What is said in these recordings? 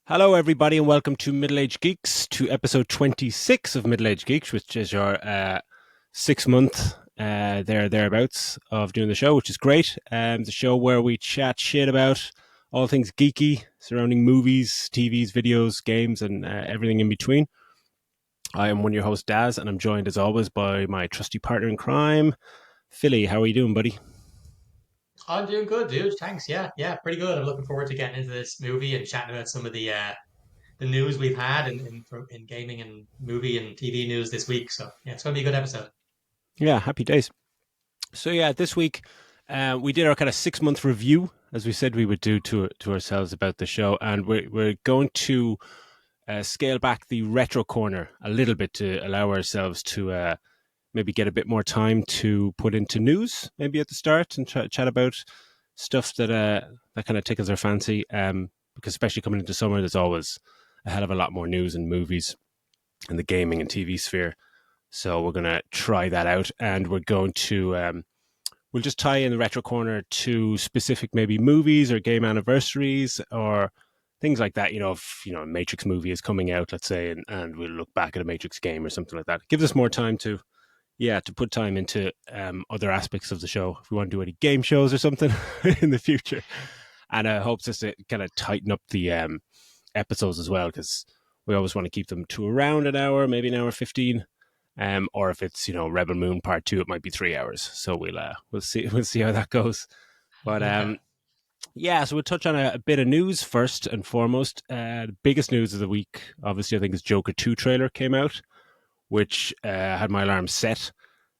Hello, everybody, and welcome to Middle-Aged Geeks, to episode 26 of Middle-Aged Geeks, which is your 6 month thereabouts of doing the show, which is great. The show where we chat shit about all things geeky surrounding movies, TVs, videos, games, and everything in between. I am one of your hosts, Daz, and I'm joined as always by my trusty partner in crime, Philly. How are you doing, buddy? I'm doing good, dude. Thanks. Yeah, pretty good. I'm looking forward to getting into this movie and chatting about some of the news we've had in gaming and movie and TV news this week. So yeah, it's gonna be a good episode. Yeah, happy days. So yeah, this week we did our kind of 6 month review, as we said we would do to ourselves about the show, and we're going to scale back the retro corner a little bit to allow ourselves to maybe get a bit more time to put into news, maybe at the start, and chat about stuff that kind of tickles our fancy. Because especially coming into summer, there's always a hell of a lot more news and movies in the gaming and TV sphere. So we're gonna try that out, and we're going to we'll just tie in the retro corner to specific maybe movies or game anniversaries or things like that. If a Matrix movie is coming out, let's say, and we'll look back at a Matrix game or something like that. It gives us more time to put time into other aspects of the show if we want to do any game shows or something in the future. And I hope just to kind of tighten up the episodes as well, because we always want to keep them to around an hour, maybe an hour 15. Or if it's Rebel Moon Part 2, it might be 3 hours. So we'll see how that goes. But yeah, so we'll touch on a bit of news first and foremost. The biggest news of the week, obviously, I think is Joker 2 trailer came out, which had my alarm set,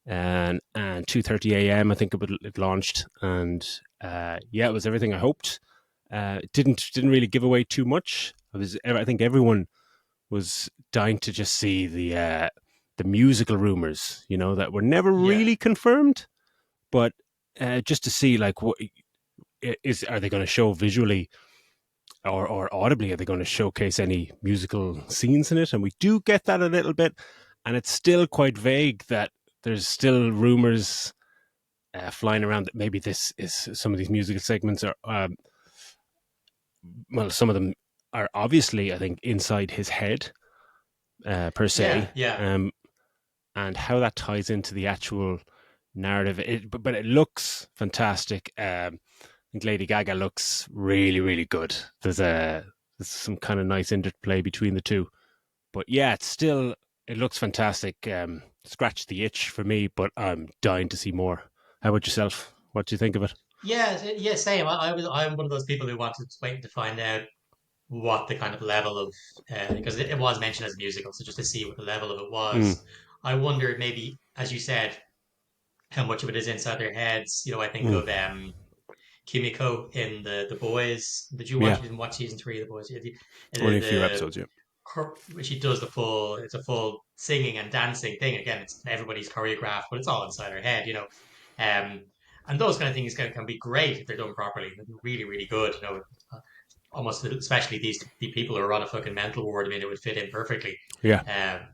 and 2:30 a.m. I think it launched, and yeah, it was everything I hoped. It didn't really give away too much. I think everyone was dying to just see the musical rumors, that were never Yeah, really confirmed, but just to see like what are they going to show visually or audibly? Are they going to showcase any musical scenes in it? And we do get that a little bit, and it's still quite vague. That there's still rumors flying around that maybe this is some of these musical segments are well, some of them are obviously, I think, inside his head per yeah, se. yeah, And how that ties into the actual narrative. But it looks fantastic. I think Lady Gaga looks really, really good. There's some kind of nice interplay between the two. But yeah, it looks fantastic. Scratch the itch for me, but I'm dying to see more. How about yourself? What do you think of it? yeah. Same. I'm one of those people who wanted to wait to find out what the kind of level of because it was mentioned as a musical, so just to see what the level of it Mm, was. I wondered maybe, as you said, how much of it is inside their heads. I think mm, of Kimiko in the Boys. Did you watch? yeah, You didn't watch season three of the Boys. only a few episodes. Yeah, She does the full. It's a full singing and dancing thing. Again, it's everybody's choreographed, but it's all inside her head. Um, and those kind of things can be great if they're done properly. They're really, really good. Almost especially the people who are on a fucking mental ward. I mean, it would fit in perfectly. yeah, Um,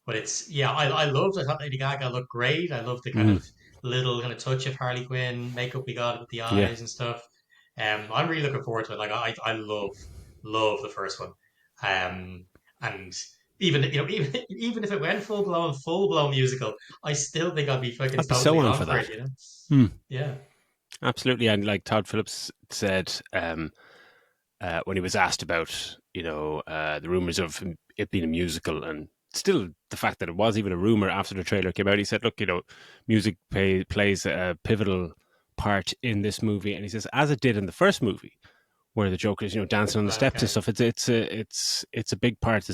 but it's yeah, I loved. I thought Lady Gaga looked great. I loved the kind mm, of little kind of touch of Harley Quinn makeup we got with the yeah. eyes and stuff. I'm really looking forward to it. Like I love the first one. And even even if it went full blown musical, I still think I'd be fucking I'd be so totally on on for for that. it. Hmm. Yeah, Absolutely, and like Todd Phillips said, when he was asked about the rumors of it being a musical, and still the fact that it was even a rumor after the trailer came out, he said, "Look, music plays a pivotal part in this movie," and he says, as it did in the first movie, where the Joker's dancing on the right, steps and okay, stuff. It's a big part.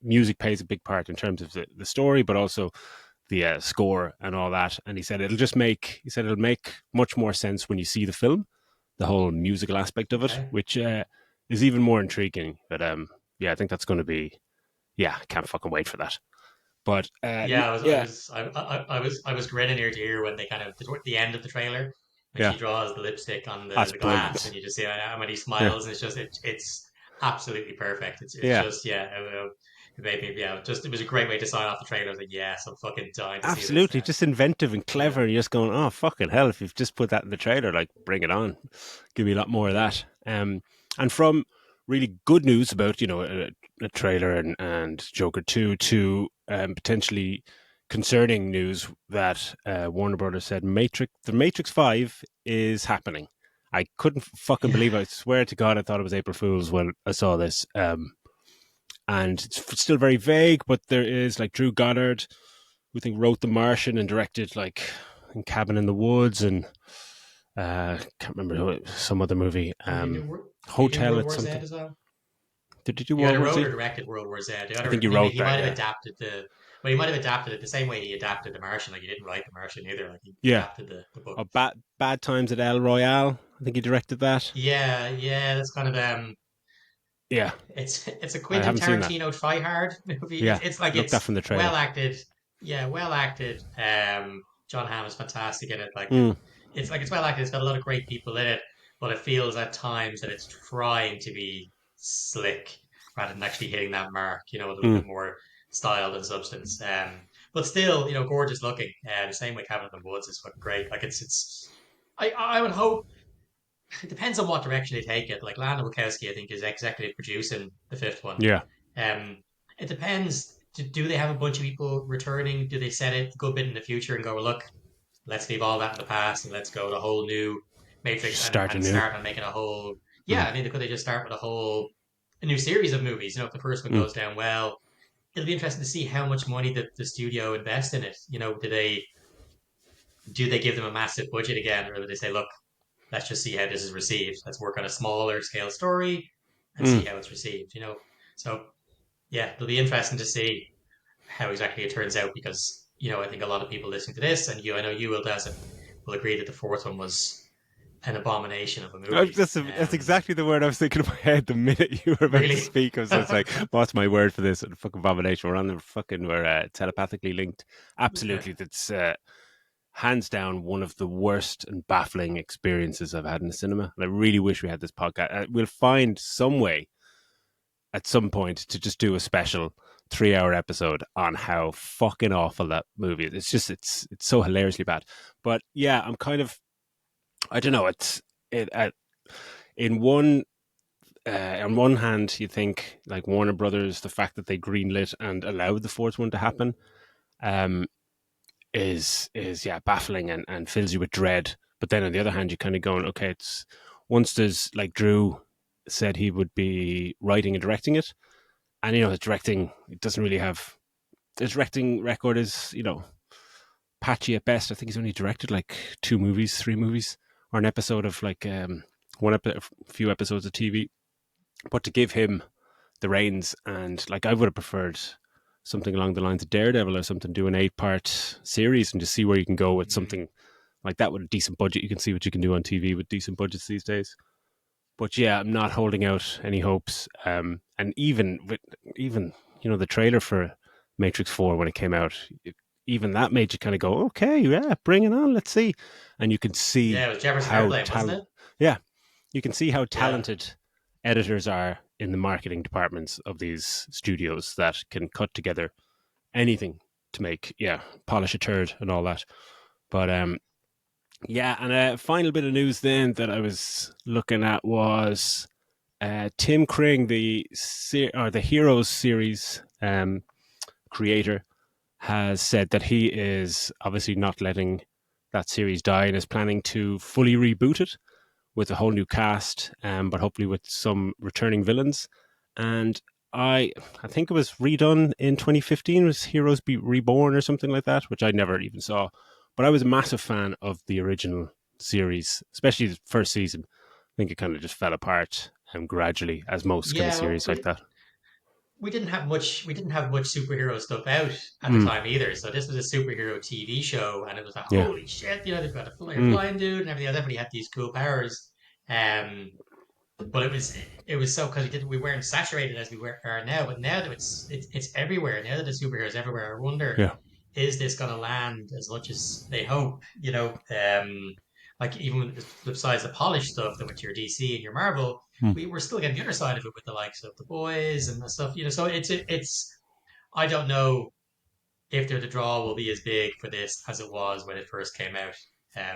Music plays a big part in terms of the story, but also the score and all that. And he said it'll make much more sense when you see the film, the whole musical aspect of it, okay. which is even more intriguing. But yeah, I think that's going to be, yeah, I can't fucking wait for that. But Yeah, yeah, I was grinning ear to ear when they kind of toward the end of the trailer when yeah, she draws the lipstick on that's the glass and brilliant. you just see how when he Yeah, smiles and it's absolutely perfect. It's yeah, just yeah, it made me yeah, just it was a great way to sign off the trailer. I was like, yes, I'm fucking dying to see this absolutely. now. Just inventive and Yeah, clever. And you're just going, oh fucking hell! If you've just put that in the trailer, like, bring it on. Give me a lot more of yeah, that. And from really good news about a trailer and Joker 2 to potentially concerning news that Warner Brothers said the Matrix 5 is happening. I couldn't fucking Yeah. believe it. I swear to God, I thought it was April Fool's when I saw this. And it's still very vague, but there is like Drew Goddard, who I think wrote The Martian and directed like Cabin in the Woods and can't remember some other movie. Did he do Hotel World at War Z something. as well? Did he do He World either War wrote or Z? directed World War Z. I think he wrote He that. might have Yeah, adapted well, he might have adapted it the same way he adapted The Martian. Like he didn't write The Martian either. Like he yeah. adapted the book. Oh, Bad Times at El Royale. I think he directed that. Yeah, yeah, that's kind of Yeah, it's a I Quentin haven't seen that. Tarantino try hard movie. Yeah, It's like looked that it's from the trailer. well acted. Yeah, well acted. John Hamm is fantastic in it. Mm, It's well acted. It's got a lot of great people in it, but it feels at times that it's trying to be slick rather than actually hitting that mark. You know, a little mm, bit more style than substance. But still, gorgeous looking. The same way Cabin in the Woods is fucking great. Like it's. I would hope it depends on what direction they take it. Like Lana Wachowski, I think, is executive producing the fifth one. yeah. Um, it depends. Do they have a bunch of people returning? Do they set it a good bit in the future and go, well, look, let's leave all that in the past and let's go to a whole new Matrix Just start and anew. start on making a whole. Yeah, Mm, I mean, could they just start with a new series of movies? If the first one mm, goes down well, it'll be interesting to see how much money the studio invest in it. Do they give them a massive budget again, or do they say, look, let's just see how this is received. Let's work on a smaller scale story and see mm. how it's received. So yeah, it'll be interesting to see how exactly it turns out because, I think a lot of people listening to this and I know you will, Des, will agree that the fourth one was an abomination of a movie. That's exactly the word I was thinking in my head the minute you were about to Really? speak. I was just like, "What's my word for this?" Fucking abomination. We're telepathically linked. Absolutely, that's hands down one of the worst and baffling experiences I've had in the cinema. And I really wish we had this podcast. We'll find some way at some point to just do a special 3 hour episode on how fucking awful that movie is. It's so hilariously bad. But yeah, I'm kind of I don't know. It in one on one hand, you think like Warner Brothers, the fact that they greenlit and allowed the fourth one to happen, um, is yeah baffling and fills you with dread. But then on the other hand, you're kind of going, okay, it's once there's like Drew said he would be writing and directing it, and his directing it doesn't really have his directing record is patchy at best. I think he's only directed like 2 movies, 3 movies, or an episode of like a few episodes of TV. But to give him the reins and like I would have preferred something along the lines of Daredevil or something, do an 8 part series and just see where you can go with Mm. something like that with a decent budget. You can see what you can do on TV with decent budgets these days. But yeah, I'm not holding out any hopes. And even the trailer for Matrix 4 when it came out, even that made you kind of go, okay, yeah, bring it on, let's see. And you can Yeah, see it was Jefferson how Airplane, wasn't it? yeah, you can see how Yeah. talented editors are in the marketing departments of these studios that can cut together anything to make polish a turd and all that. But yeah, and a final bit of news then that I was looking at was Tim Kring, the Heroes series creator, has said that he is obviously not letting that series die and is planning to fully reboot it with a whole new cast, but hopefully with some returning villains. And I think it was redone in 2015. Was Heroes Be Reborn or something like that, which I never even saw. But I was a massive fan of the original series, especially the first season. I think it kind of just fell apart gradually, as most kind of Yeah, well, series like that. we didn't have much superhero stuff out at the Mm, time either. So this was a superhero TV show, and it was like, yeah. holy shit, they've got a Mm, flying dude and everything else. Everybody had these cool powers. Um, but it was so because we weren't saturated as are now. But now that it's everywhere. Now that the superheroes everywhere, I wonder, yeah. is this going to land as much as they hope? Like even besides the polished stuff that with your DC and your Marvel, Mm, we were still getting the other side of it with the likes of the boys and the stuff. So it's I don't know if the draw will be as big for this as it was when it first came out.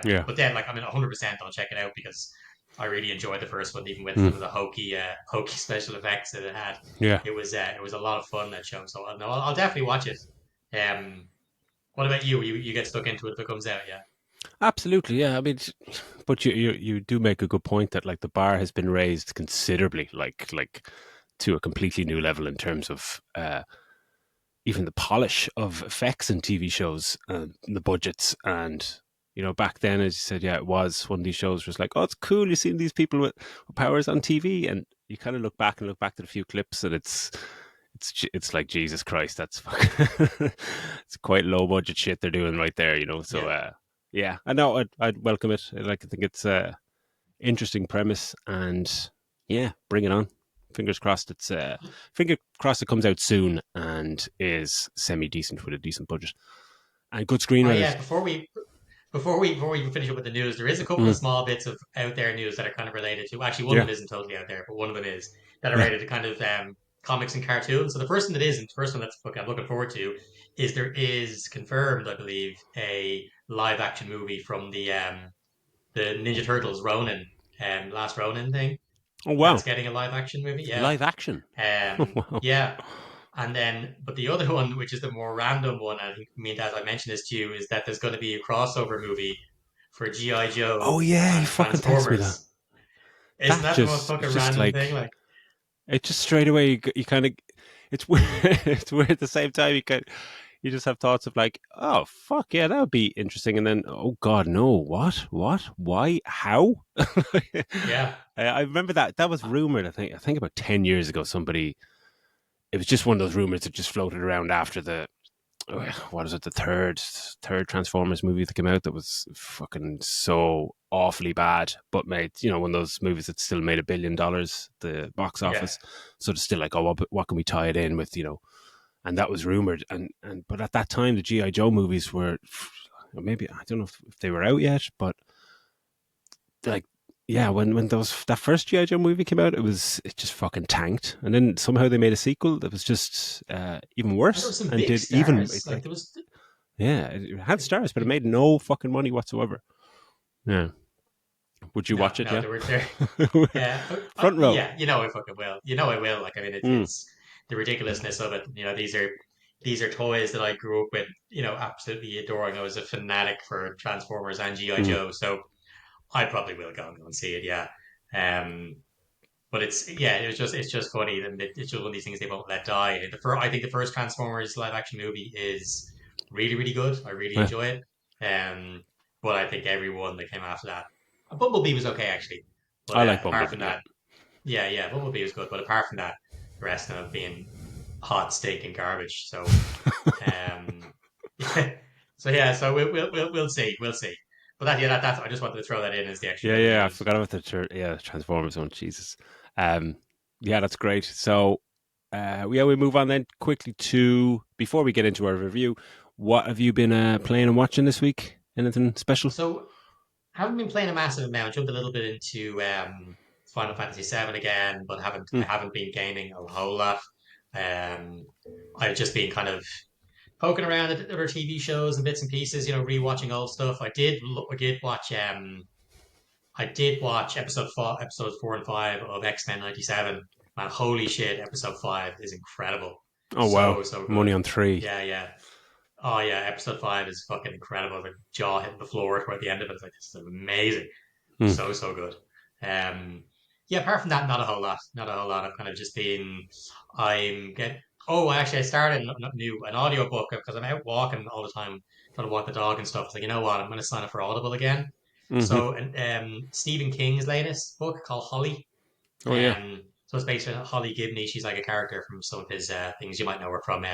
yeah. But then, like, I mean, 100% I'll check it out because I really enjoyed the first one, even with Mm. some of the hokey special effects that it had. Yeah, It was a lot of fun, that show. So no, I'll definitely watch it. What about you? You get stuck into it if it comes out? Yeah, absolutely. Yeah, I mean, but you do make a good point that like the bar has been raised considerably, like to a completely new level in terms of even the polish of effects in TV shows and the budgets. And back then, as you said, yeah, it was one of these shows was like, oh, it's cool. You're seeing these people with powers on TV, and you kind of look back to the few clips, and it's like Jesus Christ, that's fucking it's quite low budget shit they're doing right there, So yeah, yeah, I know I'd welcome it. Like I think it's a interesting premise, and yeah, bring it on. Fingers crossed. Finger crossed it comes out soon and is semi decent with a decent budget and good oh yeah. screenwriters. Before we finish up with the news, there is a couple of Mm, small bits of out there news that are kind of related to. Actually, one of yeah, them isn't totally out there, but one of them is that are yeah. related to kind of comics and cartoons. So the first one that isn't, the first one that's I'm looking forward to, is there is confirmed, I believe, a live action movie from the Ninja Turtles Ronin, last Ronin thing. Oh That's wow, getting a live action movie. Yeah. live action. Oh wow. Yeah. And then, but the other one, which is the more random one, I think, as I mentioned this to you, is that there's going to be a crossover movie for G.I. Oh Joe yeah, you and fucking texted me that. Transformers. Isn't That that the most just fucking it's just random thing? like Like, it just straight away you kind of it's weird. It's weird at the same time you just have thoughts of like, oh fuck yeah, that would be interesting, and then oh god, no, what, why, how? yeah, I remember that was rumored. I think about 10 years ago. Somebody, it was just one of those rumors that just floated around after the what is it, the third Transformers movie that came out that was fucking so awfully bad, but made one of those movies that still made $1 billion the box yeah. office. So it's still like, oh, what can we tie it in with, and that was rumored. And but at that time, the GI Joe movies were maybe I don't know if they were out yet, but like yeah, when that first GI Joe movie came out, it just fucking tanked, and then somehow they made a sequel that was just even And there were worse some and big did even stars. Like, like there was, yeah, it had stars, but it made no fucking money whatsoever. Yeah, would you no, watch it? no, Yeah, there were there. front row. Yeah, you know I fucking will. You know I will. Like, I mean, Mm. it's the ridiculousness of it. These are toys that I grew up with. Absolutely adoring. I was a fanatic for Transformers and GI Mm. Joe, so I probably will go and see it. Yeah. Um, but it's just funny, and it's just one of these things they won't let die. I think the first Transformers live action movie is really really good. I really Yeah. enjoy it. Um, but I think every one that came after that, Bumblebee was okay actually. But I like apart from Bumblebee. Yeah, that, yeah, Bumblebee was good. But apart from that, the rest of them have been hot steak and garbage. Um, yeah, so we'll see, we'll see. But that's I just wanted to throw that in as the extra yeah, bit of yeah. I news. forgot about the Transformers one. Jesus. Um, yeah, that's great. So, we move on then quickly to before we get into our review. What have you been playing and watching this week? Anything special? So haven't been playing a massive amount. Jumped a little bit into Final Fantasy VII again, but I Mm. haven't been gaming a whole lot. Um, I've just been kind of poking around at other TV shows and bits and pieces. Rewatching old stuff. I did watch episodes 4 and 5 of X-Men '97. Man, holy shit! Episode 5 is incredible. Oh wow, So I'm only good. on three. Yeah, yeah. Oh yeah, episode 5 is fucking incredible. The jaw hitting the floor toward the end of it. It's like, this is amazing. Mm. So good. Yeah, apart from that, not a whole lot. Not a whole lot. I've kind of just been I'm get oh actually I started an audio book because I'm out walking all the time trying to walk the dog and stuff. It's like, you know what, I'm gonna sign up for Audible again. Hmm. So and Stephen King's latest book called Holly. Oh yeah. So it's based on Holly Gibney. She's like a character from some of his things. You might know her from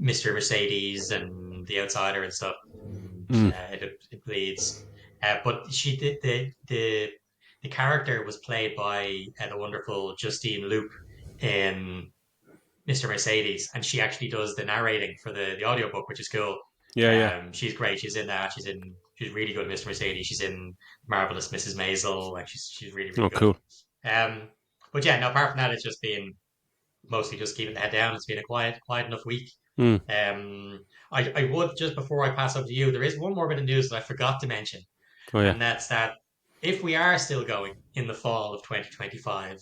Mr. Mercedes and The Outsider and stuff. And Mm. it bleeds. But she did the character was played by the wonderful Justine Loop in Mr. Mercedes, and she actually does the narrating for the audiobook, which is cool. Yeah, yeah. She's great. She's in that. She's really good, Mr. Mercedes. She's in Marvelous Mrs. Maisel. Like, she's really really Oh good. cool. Um, but yeah, no. Apart from that, it's just been mostly just keeping the head down. It's been a quiet enough week. Mm. I would just before I pass over to you, there is one more bit of news that I forgot to mention, Oh yeah. and that's that. if we are still going in the fall of 2025,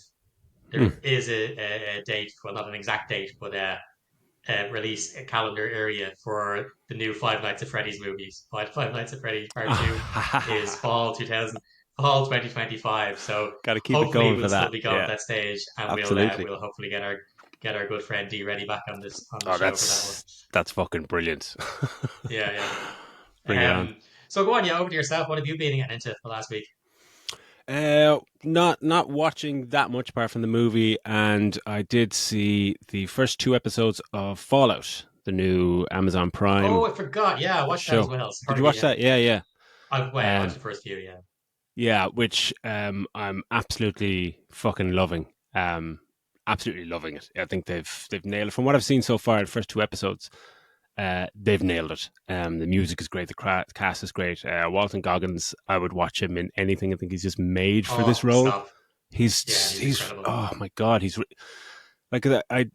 Hmm. there is a date, well, not an exact date, but release a calendar area for the new Five Nights at Freddy's movies. Five Nights at Freddy's Part 2 is fall 2025. So Got to keep it hopefully going we'll for still that. be going at Yeah, that stage, and absolutely. we'll hopefully get our good friend D ready back on this on the Oh, show for that one. that's fucking brilliant. Yeah, Bring it yeah. on. So go on, yeah, over to yourself. What have you been getting into the last week? Not watching that much apart from the movie, and I did see the first two episodes of Fallout, the new Amazon Oh, Prime I forgot. Yeah, I watched that as show. well. Did you Sorry, watch yeah. that? Yeah, yeah. I watched Um, the first few. Yeah. yeah, which I'm absolutely fucking loving. Absolutely loving it. I think they've nailed it. From what I've seen so far, the first two episodes, they've nailed it. The music is great. The cast is great. Walton Goggins, I would watch him in anything. I think he's just made for this Oh, role. stop. Yeah, he's He's incredible. oh my god, he's like I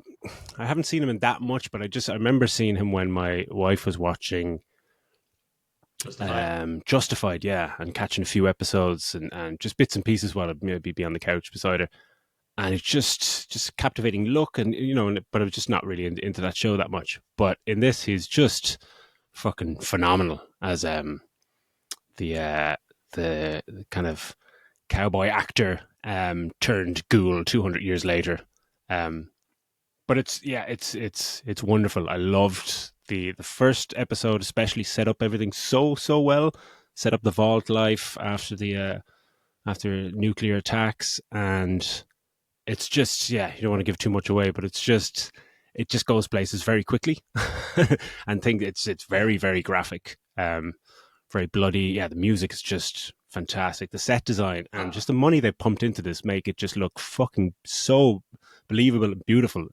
haven't seen him in that much, but I remember seeing him when my wife was watching Justified. Justified, yeah, and catching a few episodes and just bits and pieces while I'd maybe be on the couch beside her. And it's just captivating look, and but I was just not really into that show that much. But in this, he's just fucking phenomenal as the uh, the kind of cowboy actor turned ghoul 200 years later. Um, but it's wonderful. I loved the first episode, especially set up everything so well. Set up the vault life after nuclear attacks, and it's just you don't want to give too much away, but it just goes places very quickly, and think it's very graphic, very bloody. Yeah, the music is just fantastic. The set design and Uh, just the money they pumped into this make it just look fucking so believable and beautiful.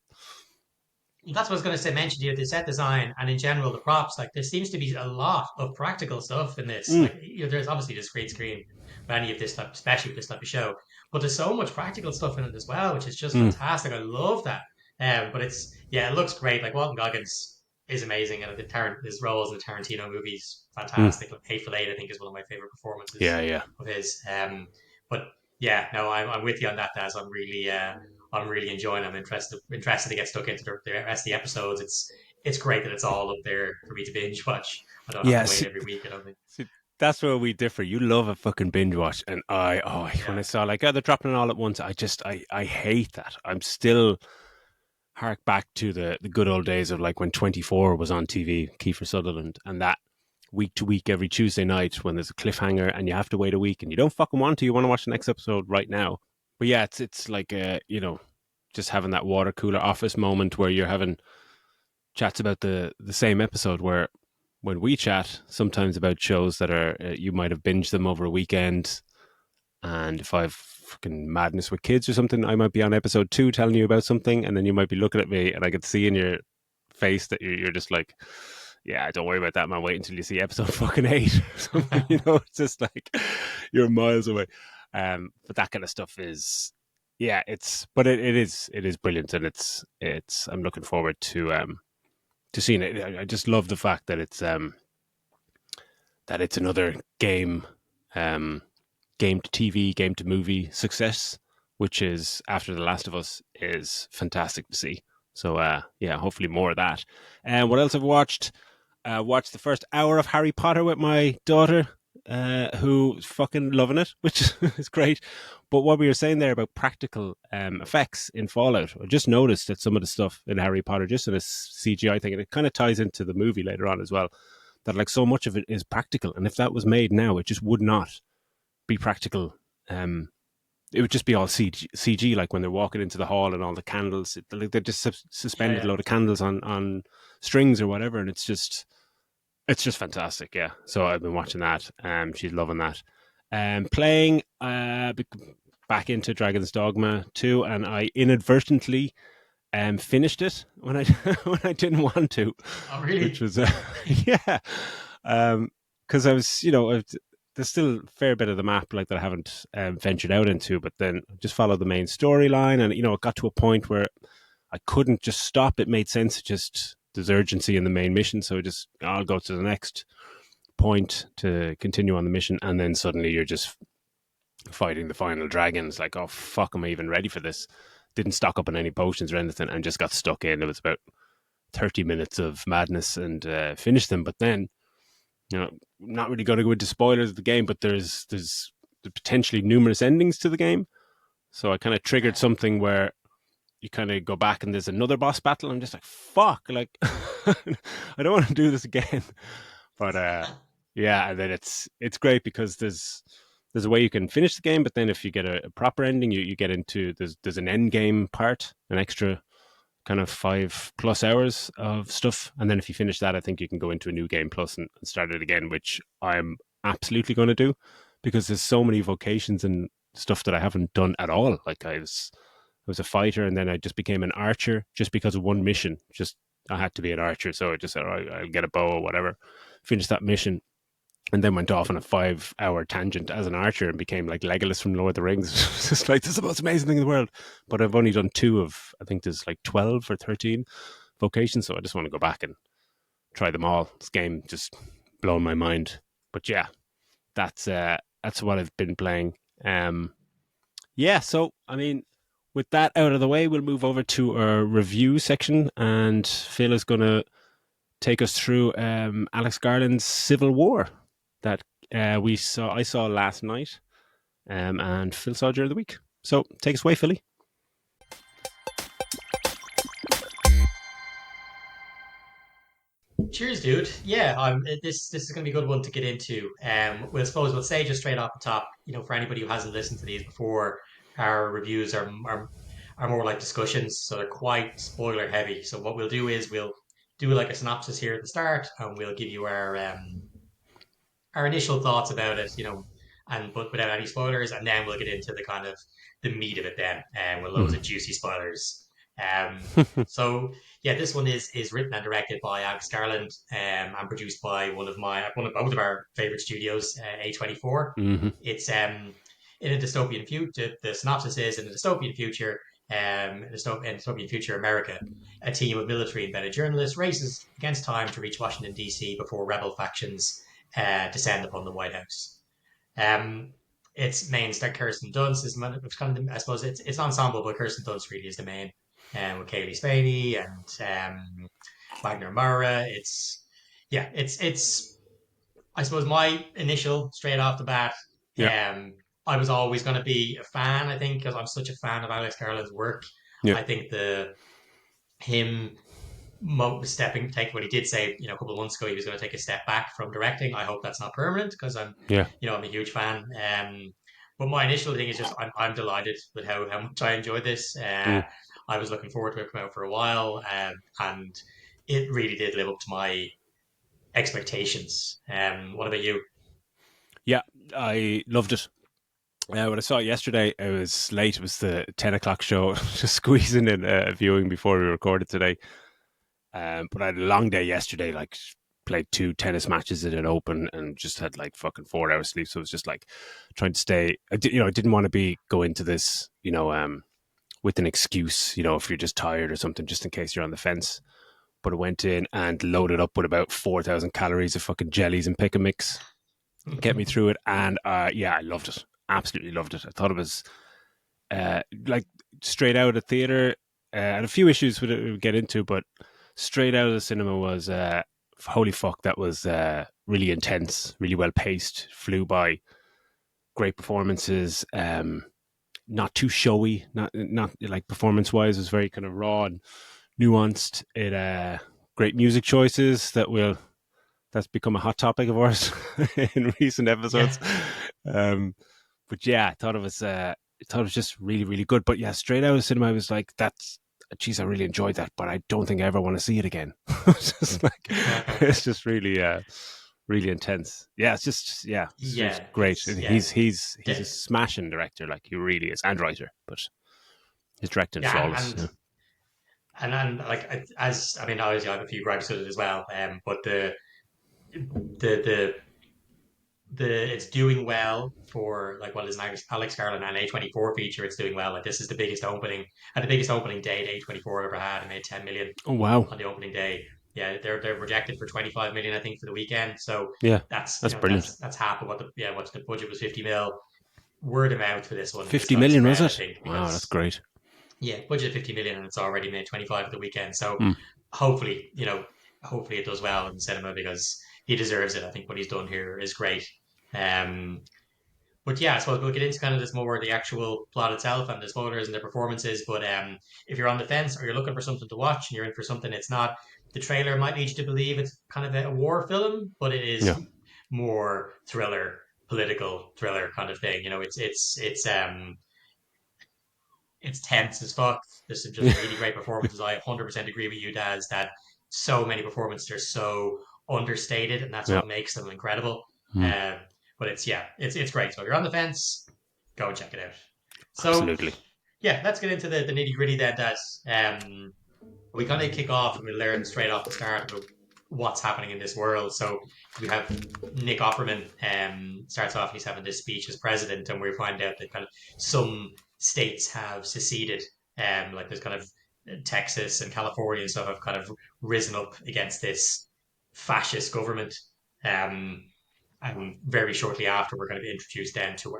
that's what I was going to say. Mention to you the set design and in general the props. Like there seems to be a lot of practical stuff in this. Mm, Like there's obviously just green screen for any of this type, especially with this type of show. But there's so much practical stuff in it as well, which is just mm, fantastic. I love that. But it's yeah, it looks great. Like Walton Goggins is amazing, and his roles in the Tarantino movies mm. fantastic. Like Hateful Eight, I think, is one of my favorite performances Yeah. of his. But yeah, no, I'm with you on that, Daz. I'm really enjoying. I'm interested to get stuck into the rest of the episodes. It's great that it's all up there for me to binge watch. I don't have Yeah, to wait every week. I don't think. see, that's where we differ. You love a fucking binge watch, and when I Yeah, saw like, oh, they're dropping it all at once, I hate that. I'm still hark back to the good old days of like when 24 was on TV, Kiefer Sutherland, and that week to week every Tuesday night when there's a cliffhanger and you have to wait a week and you don't fucking want to. You want to watch the next episode right now. But yeah, it's like just having that water cooler office moment where you're having chats about the same episode. Where when we chat sometimes about shows that are you might have binged them over a weekend, and if I've fucking madness with kids or something, I might be on episode 2 telling you about something, and then you might be looking at me, and I could see in your face that you're just like, yeah, don't worry about that, man. Wait until you see episode fucking 8 or something. It's just like you're miles away. But that kind of stuff is, yeah, it is brilliant, and it's. I'm looking forward to seeing it. I just love the fact that it's another um, game to TV, game to movie success, which is after The Last of Us is fantastic to see. So yeah, hopefully more of that. And what else I've watched? Watched the first hour of Harry Potter with my daughter, who's fucking loving it, which is great. But what we were saying there about practical effects in Fallout, I just noticed that some of the stuff in Harry Potter, just in a CGI thing, and it kind of ties into the movie later on as well, that like so much of it is practical. And if that was made now, it just would not be practical. It would just be all CG, like when they're walking into the hall and all the candles, like they just yeah, suspended a yeah. load of candles on strings or whatever, and it's just fantastic. Yeah, so I've been watching that. She's loving that. Playing back into Dragon's Dogma 2, and I inadvertently finished it when I when I didn't want to, Oh, which really? was yeah, because I was there's still a fair bit of the map like that I haven't ventured out into, but then just follow the main storyline, and it got to a point where I couldn't just stop. It made sense. Just there's urgency in the main mission, so I'll go to the next point to continue on the mission, and then suddenly you're just fighting the final dragons. Like, oh fuck, am I even ready for this? Didn't stock up on any potions or anything, and just got stuck in. It was about 30 minutes of madness and finished them. But then, not really going to go into spoilers of the game, but there's potentially numerous endings to the game. So I kind of triggered something where you kind of go back and there's another boss battle. I'm just like, fuck, like I don't want to do this again. But yeah, and then it's great because there's a way you can finish the game, but then if you get a proper ending, you get into there's an end game part, an extra kind of 5+ hours of stuff, and then if you finish that, I think you can go into a new game plus and start it again, which I'm absolutely going to do because there's so many vocations and stuff that I haven't done at all. Like I was a fighter, and then I just became an archer just because of one mission. Just I had to be an archer, so I just said, all right, I'll get a bow or whatever. Finished that mission, and then went off on a 5-hour tangent as an archer and became like Legolas from Lord of the Rings. It's just like, this is the most amazing thing in the world. But I've only done 2 of, I think there's like 12 or 13 vocations, so I just want to go back and try them all. This game just blown my mind. But yeah, that's what I've been playing. Yeah, so I mean, with that out of the way, we'll move over to our review section, and Phil is going to take us through Alex Garland's Civil War that I saw last night, and Phil saw during the week. So take us away, Philly. Cheers, dude. Yeah, this is going to be a good one to get into. We'll say just straight off the top, for anybody who hasn't listened to these before, our reviews are more like discussions, so they're quite spoiler heavy. So what we'll do is we'll do like a synopsis here at the start, and we'll give you our initial thoughts about it, and but without any spoilers, and then we'll get into the kind of the meat of it then, and with loads Mm. of juicy spoilers. So yeah, this one is written and directed by Alex Garland, and produced by one of both of our favorite studios, A24. Mm-hmm. It's in a dystopian future. The synopsis is in a dystopian future. In dystopian future America, a team of military embedded journalists races against time to reach Washington D.C. before rebel factions descend upon the White House. Um, its main star Kirsten Dunst is kind of I suppose it's an ensemble, but Kirsten Dunst really is the main, with Kaylee Spaney and Wagner Moura. It's I suppose my initial straight off the bat. Yeah. I was always going to be a fan. I think because I'm such a fan of Alex Garland's work. Yeah. I think the him taking what he did say, a couple of months ago, he was going to take a step back from directing. I hope that's not permanent because Yeah. I'm a huge fan. But my initial thing is just I'm delighted with how much I enjoyed this. Mm. I was looking forward to it coming out for a while, and it really did live up to my expectations. What about you? Yeah. I loved it. When I saw it yesterday, it was late. It was the 10 o'clock show. Just squeezing in a viewing before we recorded today. But I had a long day yesterday. Like played 2 tennis matches at an open and just had like fucking 4 hours sleep. So it was just like trying to stay. I didn't want to go into this, with an excuse. If you're just tired or something, just in case you're on the fence. But I went in and loaded up with about 4,000 calories of fucking jellies and pick a mix. Get me through it, and yeah, I loved it. Absolutely loved it. I thought it was like straight out of theater. And a few issues we'll get into, but straight out of the cinema was holy fuck. That was really intense, really well paced, flew by. Great performances. Not too showy. Not like performance wise, it was very kind of raw and nuanced. It great music choices that's become a hot topic of ours in recent Yeah. episodes. But yeah, I thought it was just really, really good. But yeah, straight out of cinema, I was like, geez, I really enjoyed that, but I don't think I ever want to see it again. It's just like, it's just really, really intense. Yeah, it's Yeah, great. He's a De- smashing director, like he really is, and writer. But his directing yeah, flawless. Yeah. and like as I mean, obviously I have a few gripes with it as well. But the it's doing well for like what is an Alex Garland and A24 feature. It's doing well. Like this is the biggest opening and the biggest opening date A24 ever had. It made 10 million Oh wow. on the opening day. Yeah, they're projected for 25 million, I think, for the weekend. So Yeah, that's that's brilliant. that's half of what the budget was 50 mil. word of mouth for this one is 50 going to million, was spread, I it? think, Wow, that's because great. yeah, budget of 50 million and it's already made 25 at the weekend. So Mm. hopefully, hopefully it does well in cinema because he deserves it. I think what he's done here is great. Um, but yeah, I suppose we'll get into kind of this more the actual plot itself and the spoilers and the performances. But if you're on the fence or you're looking for something to watch and you're in for something it's not, the trailer might lead you to believe it's kind of a war film, but it Yeah. is more thriller, political thriller kind of thing. It's tense as fuck. There's some just really great performances. I 100% agree with you, Daz, that so many performances are so understated, and that's Yeah. what makes them incredible. Mm. Uh, but it's great. So if you're on the fence, go and check it out. So Absolutely. yeah, let's get into the nitty gritty then, Daz. We kind of kick off and we learn straight off the start about what's happening in this world. So we have Nick Offerman starts off, he's having this speech as president, and we find out that kind of some states have seceded. Like there's kind of Texas and California and stuff have kind of risen up against this fascist government. Um, and very shortly after, we're going to be introduced then to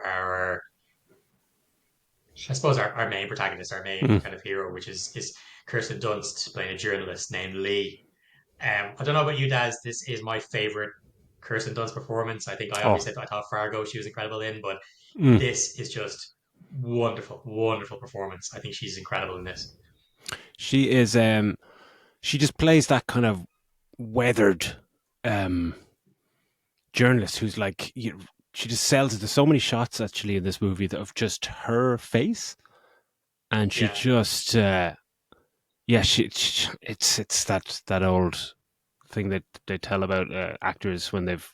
I suppose our main protagonist, our main Mm. kind of hero, which is Kirsten Dunst playing a journalist named Lee. I don't know about you, Daz. This is my favorite Kirsten Dunst performance. I think I already Oh. said I thought Fargo she was incredible in, but Mm. this is just wonderful, wonderful performance. I think she's incredible in this. She is. She just plays that kind of weathered um, journalist who's like. She just sells it. There's so many shots actually in this movie of just her face, and she Yeah, just. Yeah, she it's that old thing that they tell about actors when they've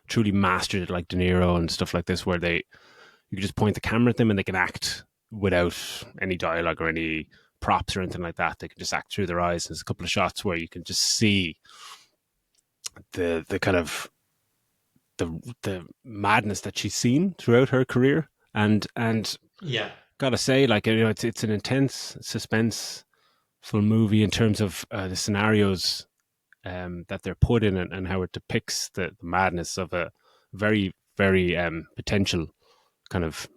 truly mastered it, like De Niro and stuff like this, where you can just point the camera at them and they can act without any dialogue or any props or anything like that. They can just act through their eyes. There's a couple of shots where you can just see the kind of the madness that she's seen throughout her career, and yeah, gotta say, like, it's an intense suspenseful movie in terms of the scenarios that they're put in, and how it depicts the madness of a very, very potential kind of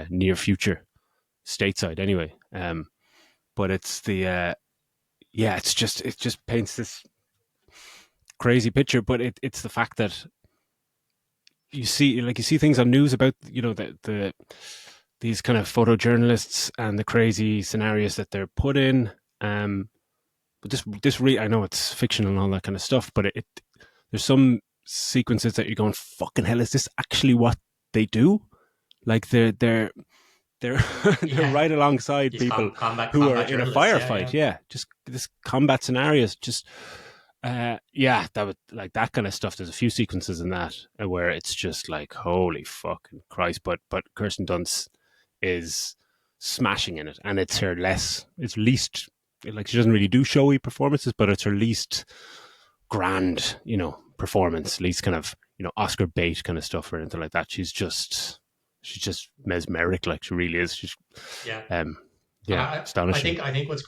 near future stateside anyway. But it's it just paints this crazy picture. But it's the fact that you see things on news about the these kind of photojournalists and the crazy scenarios that they're put in. But I know it's fiction and all that kind of stuff, but it there's some sequences that you're going, fucking hell, is this actually what they do? Like they're they're yeah. right alongside These people who are combat in a journalists. Yeah, firefight. yeah, Yeah, just this combat scenarios. Just yeah, that would like that kind of stuff. There's a few sequences in that where it's just like, holy fucking Christ. But Kirsten Dunst is smashing in it, and it's least, like, she doesn't really do showy performances, but it's her least grand, performance, least kind of, Oscar bait kind of stuff or anything like that. She's just mesmeric, like she really is. She's yeah. um And yeah, astonishing. I think what's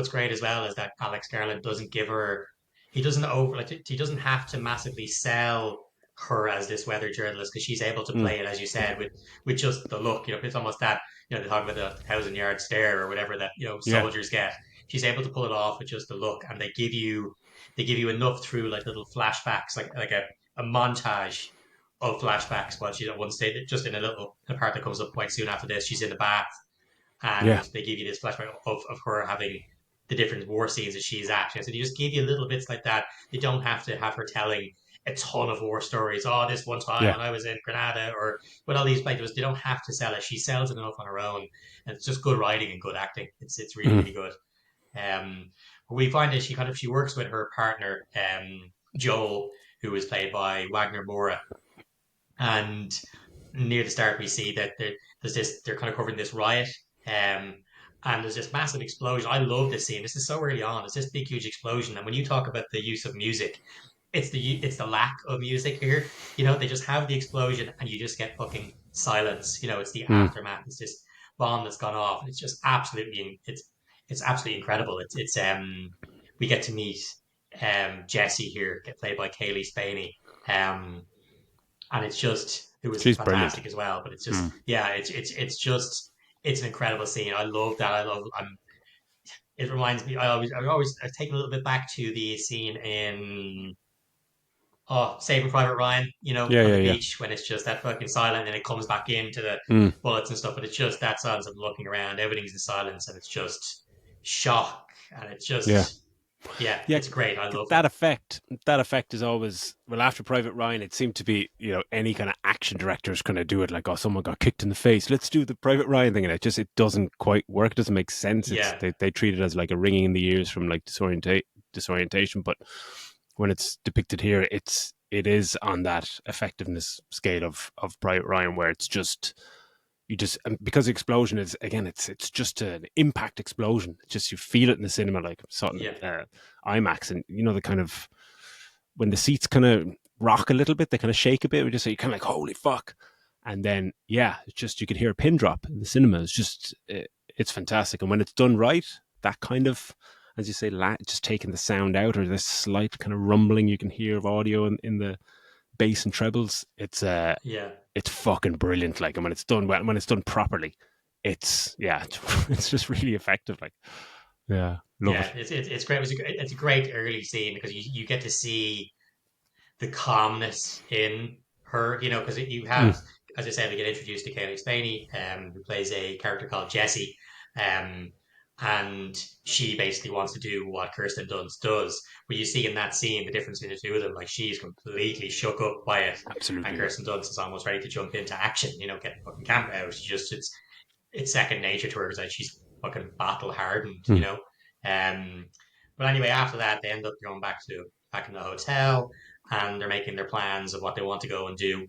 great as well is that Alex Garland doesn't give her, he doesn't over, like he doesn't have to massively sell her as this weather journalist because she's able to Mm, play it as you said with just the look. It's almost that they talk about the 1,000 yard stare or whatever that yeah, soldiers get. She's able to pull it off with just the look, and they give you enough through like little flashbacks, like a montage of flashbacks while she's at one stage, just in a part that comes up quite soon after this. She's in the bath yeah, and they give you this flashback of her having the different war scenes that she's at. So they just give you little bits like that. They don't have to have her telling a ton of war stories. Oh, this one time yeah. when I was in Grenada, or with all these places, they don't have to sell it. She sells it enough on her own, and it's just good writing and good acting. It's really Mm, really good. Um, we find that she works with her partner, Joel, who is played by Wagner Moura, and near the start we see that they're kind of covering this riot, um, and there's this massive explosion. I love this scene. This is so early on. It's this big huge explosion, and when you talk about the use of music, it's the lack of music here. They just have the explosion and you just get fucking silence. It's the mm, aftermath. It's this bomb that's gone off. It's just absolutely it's absolutely incredible. It's we get to meet Jesse here, get played by Kaylee Spaney. And it's just who was She's brilliant. fantastic as well. But it's just, Mm. yeah, it's just it's an incredible scene. I love that. It reminds me. I take a little bit back to the scene in Saving Private Ryan. You know, Yeah, on yeah, the yeah. beach when it's just that fucking silent and it comes back into the Mm. bullets and stuff. But it's just that silence of looking around. Everything's in silence and it's just shock and it's Yeah. just yeah, Yeah, it's great. I love that that. effect, that effect is always, well, after Private Ryan, it seemed to be, any kind of action directors kind of do it, like, oh, someone got kicked in the face, let's do the Private Ryan thing, and it doesn't quite work. It doesn't make sense. Yeah, They treat it as like a ringing in the ears from like disorientation, but when it's depicted here, it is on that effectiveness scale of Private Ryan, where it's just, you just, because the explosion is, again, it's just an impact explosion. It's just, you feel it in the cinema, like something yeah, IMAX, and the kind of, when the seats kind of rock a little bit, they kind of shake a bit. We just, say, you kind of like, holy fuck. And then, yeah, it's just, you could hear a pin drop in the cinema. It's just, it's fantastic. And when it's done right, that kind of, as you say, just taking the sound out, or this slight kind of rumbling you can hear of audio in the bass and trebles, yeah. it's fucking brilliant. Like, and when it's done well, when it's done properly, it's just really effective. Like, yeah, love Yeah, it. it's great. It's a great early scene because you get to see the calmness in her, you know, because you Mm, have, as I said, we get introduced to Kaylee Spaney, who plays a character called Jessie, um, and she basically wants to do what Kirsten Dunst does. But you see in that scene the difference between the two of them. Like she's completely shook up by it, and absolutely, yeah. Kirsten Dunst is almost ready to jump into action. You know, get the fucking camera out. It's second nature to her because like, she's fucking battle hardened. You Mm, know, um, but anyway, after that, they end up going back in the hotel and they're making their plans of what they want to go and do.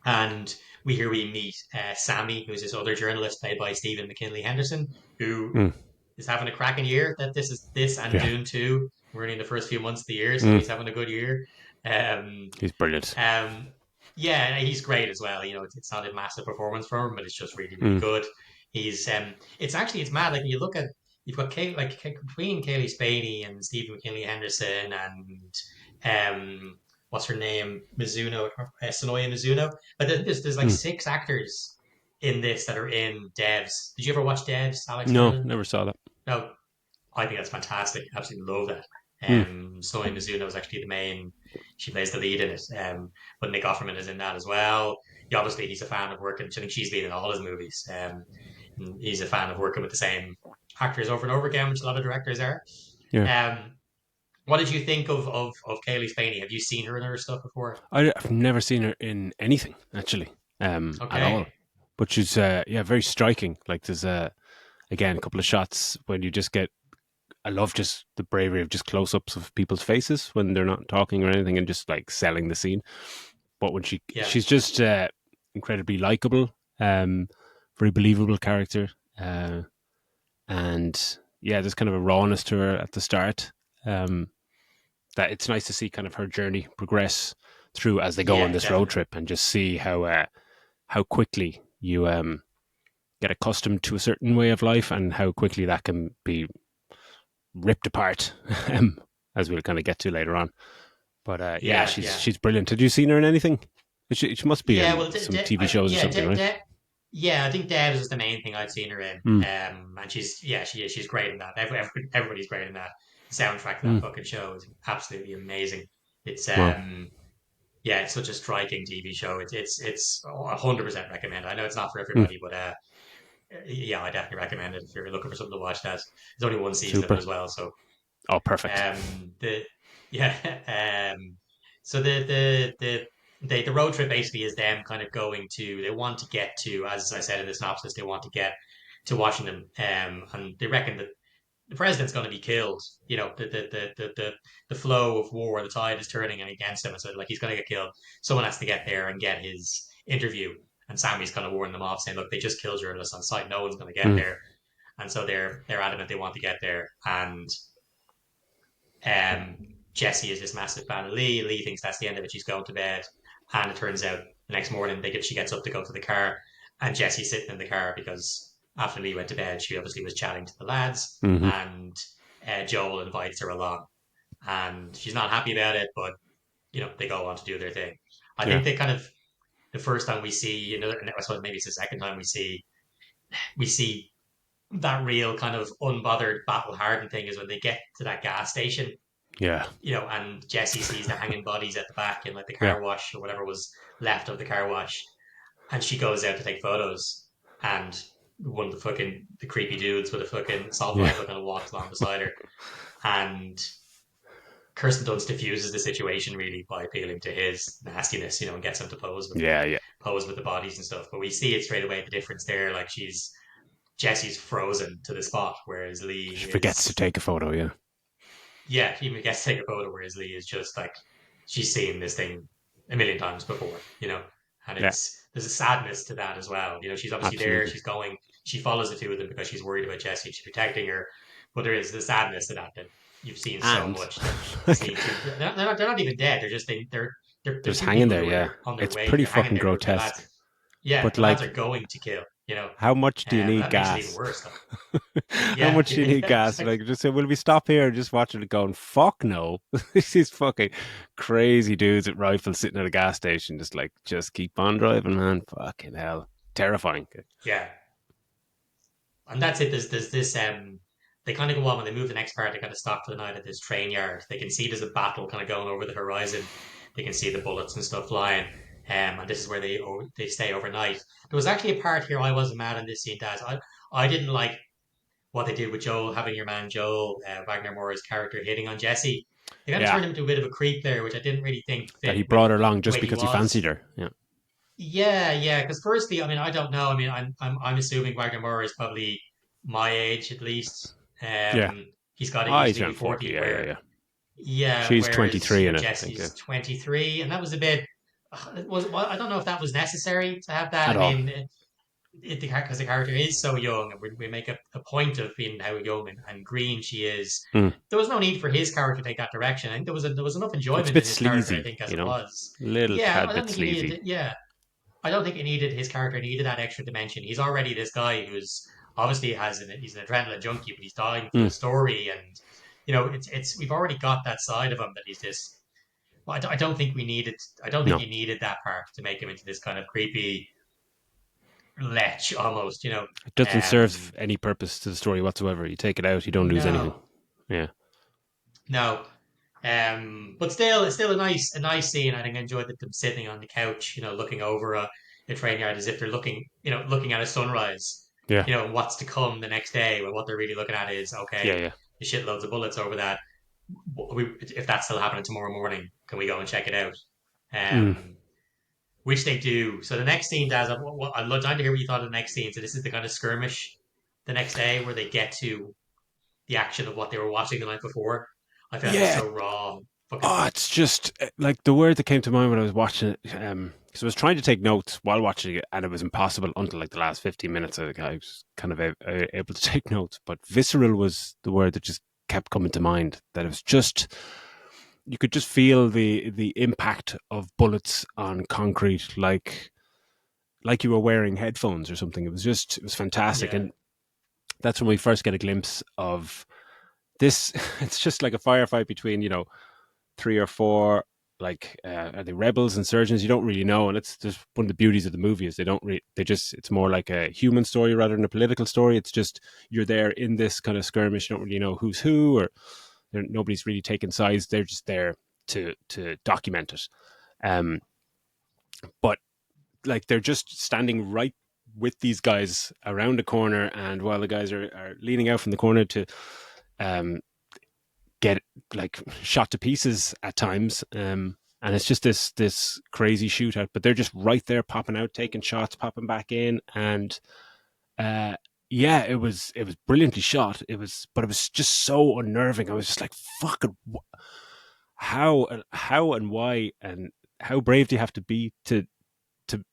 And we meet Sammy, who's this other journalist played by Stephen McKinley Henderson, who mm, is having a cracking year. That this and yeah. Dune 2. We're only in the first few months of the year, so Mm, he's having a good year. Um, he's brilliant. um, yeah, he's great as well. You know, it's not a massive performance from him, but it's just really, really Mm, good. It's mad. Like when you look at, you've got between Kaylee Spaney and Stephen McKinley Henderson and what's her name, Mizuno, Sonoya Mizuno. But there's like mm. six actors in this that are in Devs. Did you ever watch Devs, Alex No, Garland? never saw that. No, I think that's fantastic. Absolutely love that. Mm, Soy Mizuno is actually the main. She plays the lead in it. But Nick Offerman is in that as well. Obviously, he's a fan of working. I think she's been in all his movies. And he's a fan of working with the same actors over and over again, which a lot of directors are. yeah. Um, what did you think of Kaylee Spaney? Have you seen her in her stuff before? I've never seen her in anything, actually, at all. Okay. But she's, yeah, very striking. Like, there's, again, a couple of shots when you just get, I love just the bravery of just close ups of people's faces when they're not talking or anything, and just like selling the scene. But when Yeah. she's just, incredibly likable, very believable character, and yeah, there's kind of a rawness to her at the start. Um, that it's nice to see kind of her journey progress through as they go on Yeah, this road definitely. trip, and just see how quickly you get accustomed to a certain way of life, and how quickly that can be ripped apart, as we'll kind of get to later on. But yeah, Yeah, yeah. she's brilliant. Had you seen her in anything? She must be Yeah, in well, some TV shows or something, right? yeah, I think Devs is the main thing I'd seen her in. Mm, And she's great in that. Everybody's great in that. The soundtrack to that mm, fucking show is absolutely amazing. It's well, yeah, it's such a striking TV show. It's 100% recommend. I know it's not for mm, everybody, but yeah, I definitely recommend it if you're looking for something to watch. That there's only one season of it super. as well, so Oh, perfect. the yeah. So the road trip basically is them kind of going to, they want to get to, as I said in the synopsis, they want to get to Washington, and they reckon that the president's going to be killed. You know, the flow of war, the tide is turning against him, and so like he's going to get killed. Someone has to get there and get his interview. And Sammy's kind of warning them off, saying, "Look, they just killed journalists on site. No one's going to get Mm, there." And so they're adamant they want to get there. And um, Jessie is this massive fan of Lee. Lee thinks that's the end of it. She's going to bed, and it turns out the next morning she gets up to go to the car, and Jessie's sitting in the car because after Lee went to bed, she obviously was chatting to the lads, hmm. and Joel invites her along, and she's not happy about it, but you know they go on to do their thing. I Yeah. think they kind of the first time we see, and I suppose maybe it's the second time we see that real kind of unbothered battle hardened thing is when they get to that gas station, Yeah, and Jesse sees the hanging bodies at the back in like the yeah. car wash or whatever was left of the car wash, and she goes out to take photos, and one of the creepy dudes with a fucking assault Yeah, rifle kind of walks along beside her, and Kirsten Dunst diffuses the situation really by appealing to his nastiness, and gets him to yeah, yeah. pose with the bodies and stuff. But we see it straight away the difference there. Like Jesse's frozen to the spot, whereas Lee She forgets to is, take a photo. Yeah, yeah, he gets to take a photo, whereas Lee is just like she's seen this thing a million times before. And yeah, there's a sadness to that as well. She's obviously there, absolutely. she's going, she follows the two of them because she's worried about Jesse, she's protecting her, but there is the sadness to that you've seen so And much that like, Lee too. They're not even dead. They're just they're just two hanging people there. who Yeah, are on their it's way. pretty They're hanging fucking there. The lads, grotesque. yeah, But the lads are like, going to kill. how much do you need That makes it even gas? worse though. How Yeah, much do you need yeah, gas? exactly. Like, just say, will we stop here and just watch it going, fuck no. These fucking crazy dudes with rifles sitting at a gas station, just keep on driving, man. Fucking hell. Terrifying. Yeah, and that's it. There's this they kind of go on when they move the next part. They kind of stop for the night at this train yard. They can see there's a battle kind of going over the horizon. They can see the bullets and stuff flying. And this is where they stay overnight. There was actually a part here I wasn't mad on this scene, Daz. I didn't like what they did with Joel, having your man Joel, Wagner Moore's character hitting on Jesse. They kind of Yeah. turned him into a bit of a creep there, which I didn't really think That fit he with brought her along the just way he because he fancied was. her. Yeah. Yeah, yeah. Because firstly, I mean, I don't know. I mean, I'm assuming Wagner Moore is probably my age at least. Yeah. He's got to Ah, he's easily be around 40. 40. Yeah, yeah, yeah. She's Whereas 23 in it, I think. Yeah. Jesse's 23, and that was a bit. It was well, I don't know if that was necessary to have that. At I all. mean, because the character is so young, and we make a point of being how young and green she is. Mm. There was no need for his character to take that direction. I think there was enough It's a enjoyment bit in his character. I sleazy, think as you it know? was. Little Yeah, tad I don't bit think he needed sleazy. it. Yeah, I don't think it needed his character needed that extra dimension. He's already this guy who's obviously he's an adrenaline junkie, but he's dying for the Mm. story, and it's we've already got that side of him that he's this. Well, I don't think we needed. I don't think No. you needed that part to make him into this kind of creepy lech almost. It doesn't serve Um, any purpose to the story whatsoever. You take it out, you don't lose anything. no, Yeah. no. But still, it's still a nice scene. I think I enjoyed them sitting on the couch, looking over a train yard as if they're looking at a sunrise, Yeah. and what's to come the next day. But what they're really looking at is, Yeah, okay, yeah. the shitloads of bullets over that. If that's still happening tomorrow morning, can we go and check it out? Mm. Um, which they do. So the next scene, Daz, I'd love to hear what you thought of the next scene. So this is the kind of skirmish the next day where they get to the action of what they were watching the night before. I found it Yeah. so raw. Fucking Oh, it's just like the word that came to mind when I was watching it. Because I was trying to take notes while watching it, and it was impossible until like the last 15 minutes. I was kind of able to take notes, but visceral was the word that just kept coming to mind. That it was just you could just feel the impact of bullets on concrete, like you were wearing headphones or something. It was fantastic, yeah, and that's when we first get a glimpse of this. It's just like a firefight between three or four, like are they rebels, insurgents? You don't really know, and it's just one of the beauties of the movie is they just it's more like a human story rather than a political story. It's just you're there in this kind of skirmish. You don't really know who's who, or nobody's really taking sides. They're just there to document it. Um, but like they're just standing right with these guys around the corner, and while the guys are leaning out from the corner to um, get like shot to pieces at times. And it's just this crazy shootout, but they're just right there, popping out, taking shots, popping back in, and uh, yeah, it was brilliantly shot. But it was just so unnerving. I was just like, fucking, how and why and how brave do you have to be to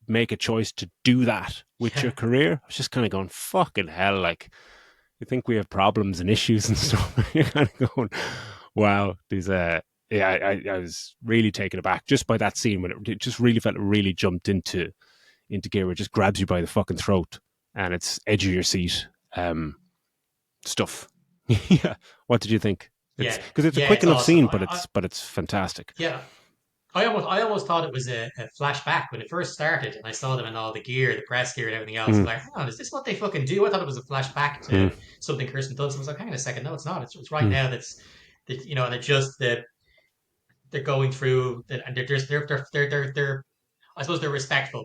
make a choice to do that with your yeah, career? I was just kind of going, fucking hell, like you think we have problems and issues and stuff. You're kind of going, wow, these yeah, I was really taken aback just by that scene when it just really felt it really jumped into gear where it just grabs you by the fucking throat and it's edge of your seat stuff. Yeah. What did you think? It's yeah, because it's a yeah. quick It's enough awesome. scene, but it's fantastic. Yeah, I almost thought it was a flashback when it first started, and I saw them in all the gear, the press gear, and everything else. I Mm, was like, hang on, is this what they fucking do? I thought it was a flashback to mm, something Kirsten Dunst. I was like, hang on a second, no, it's not. It's right mm. now. That and they're just they're going through, and they're just they're I suppose they're respectful.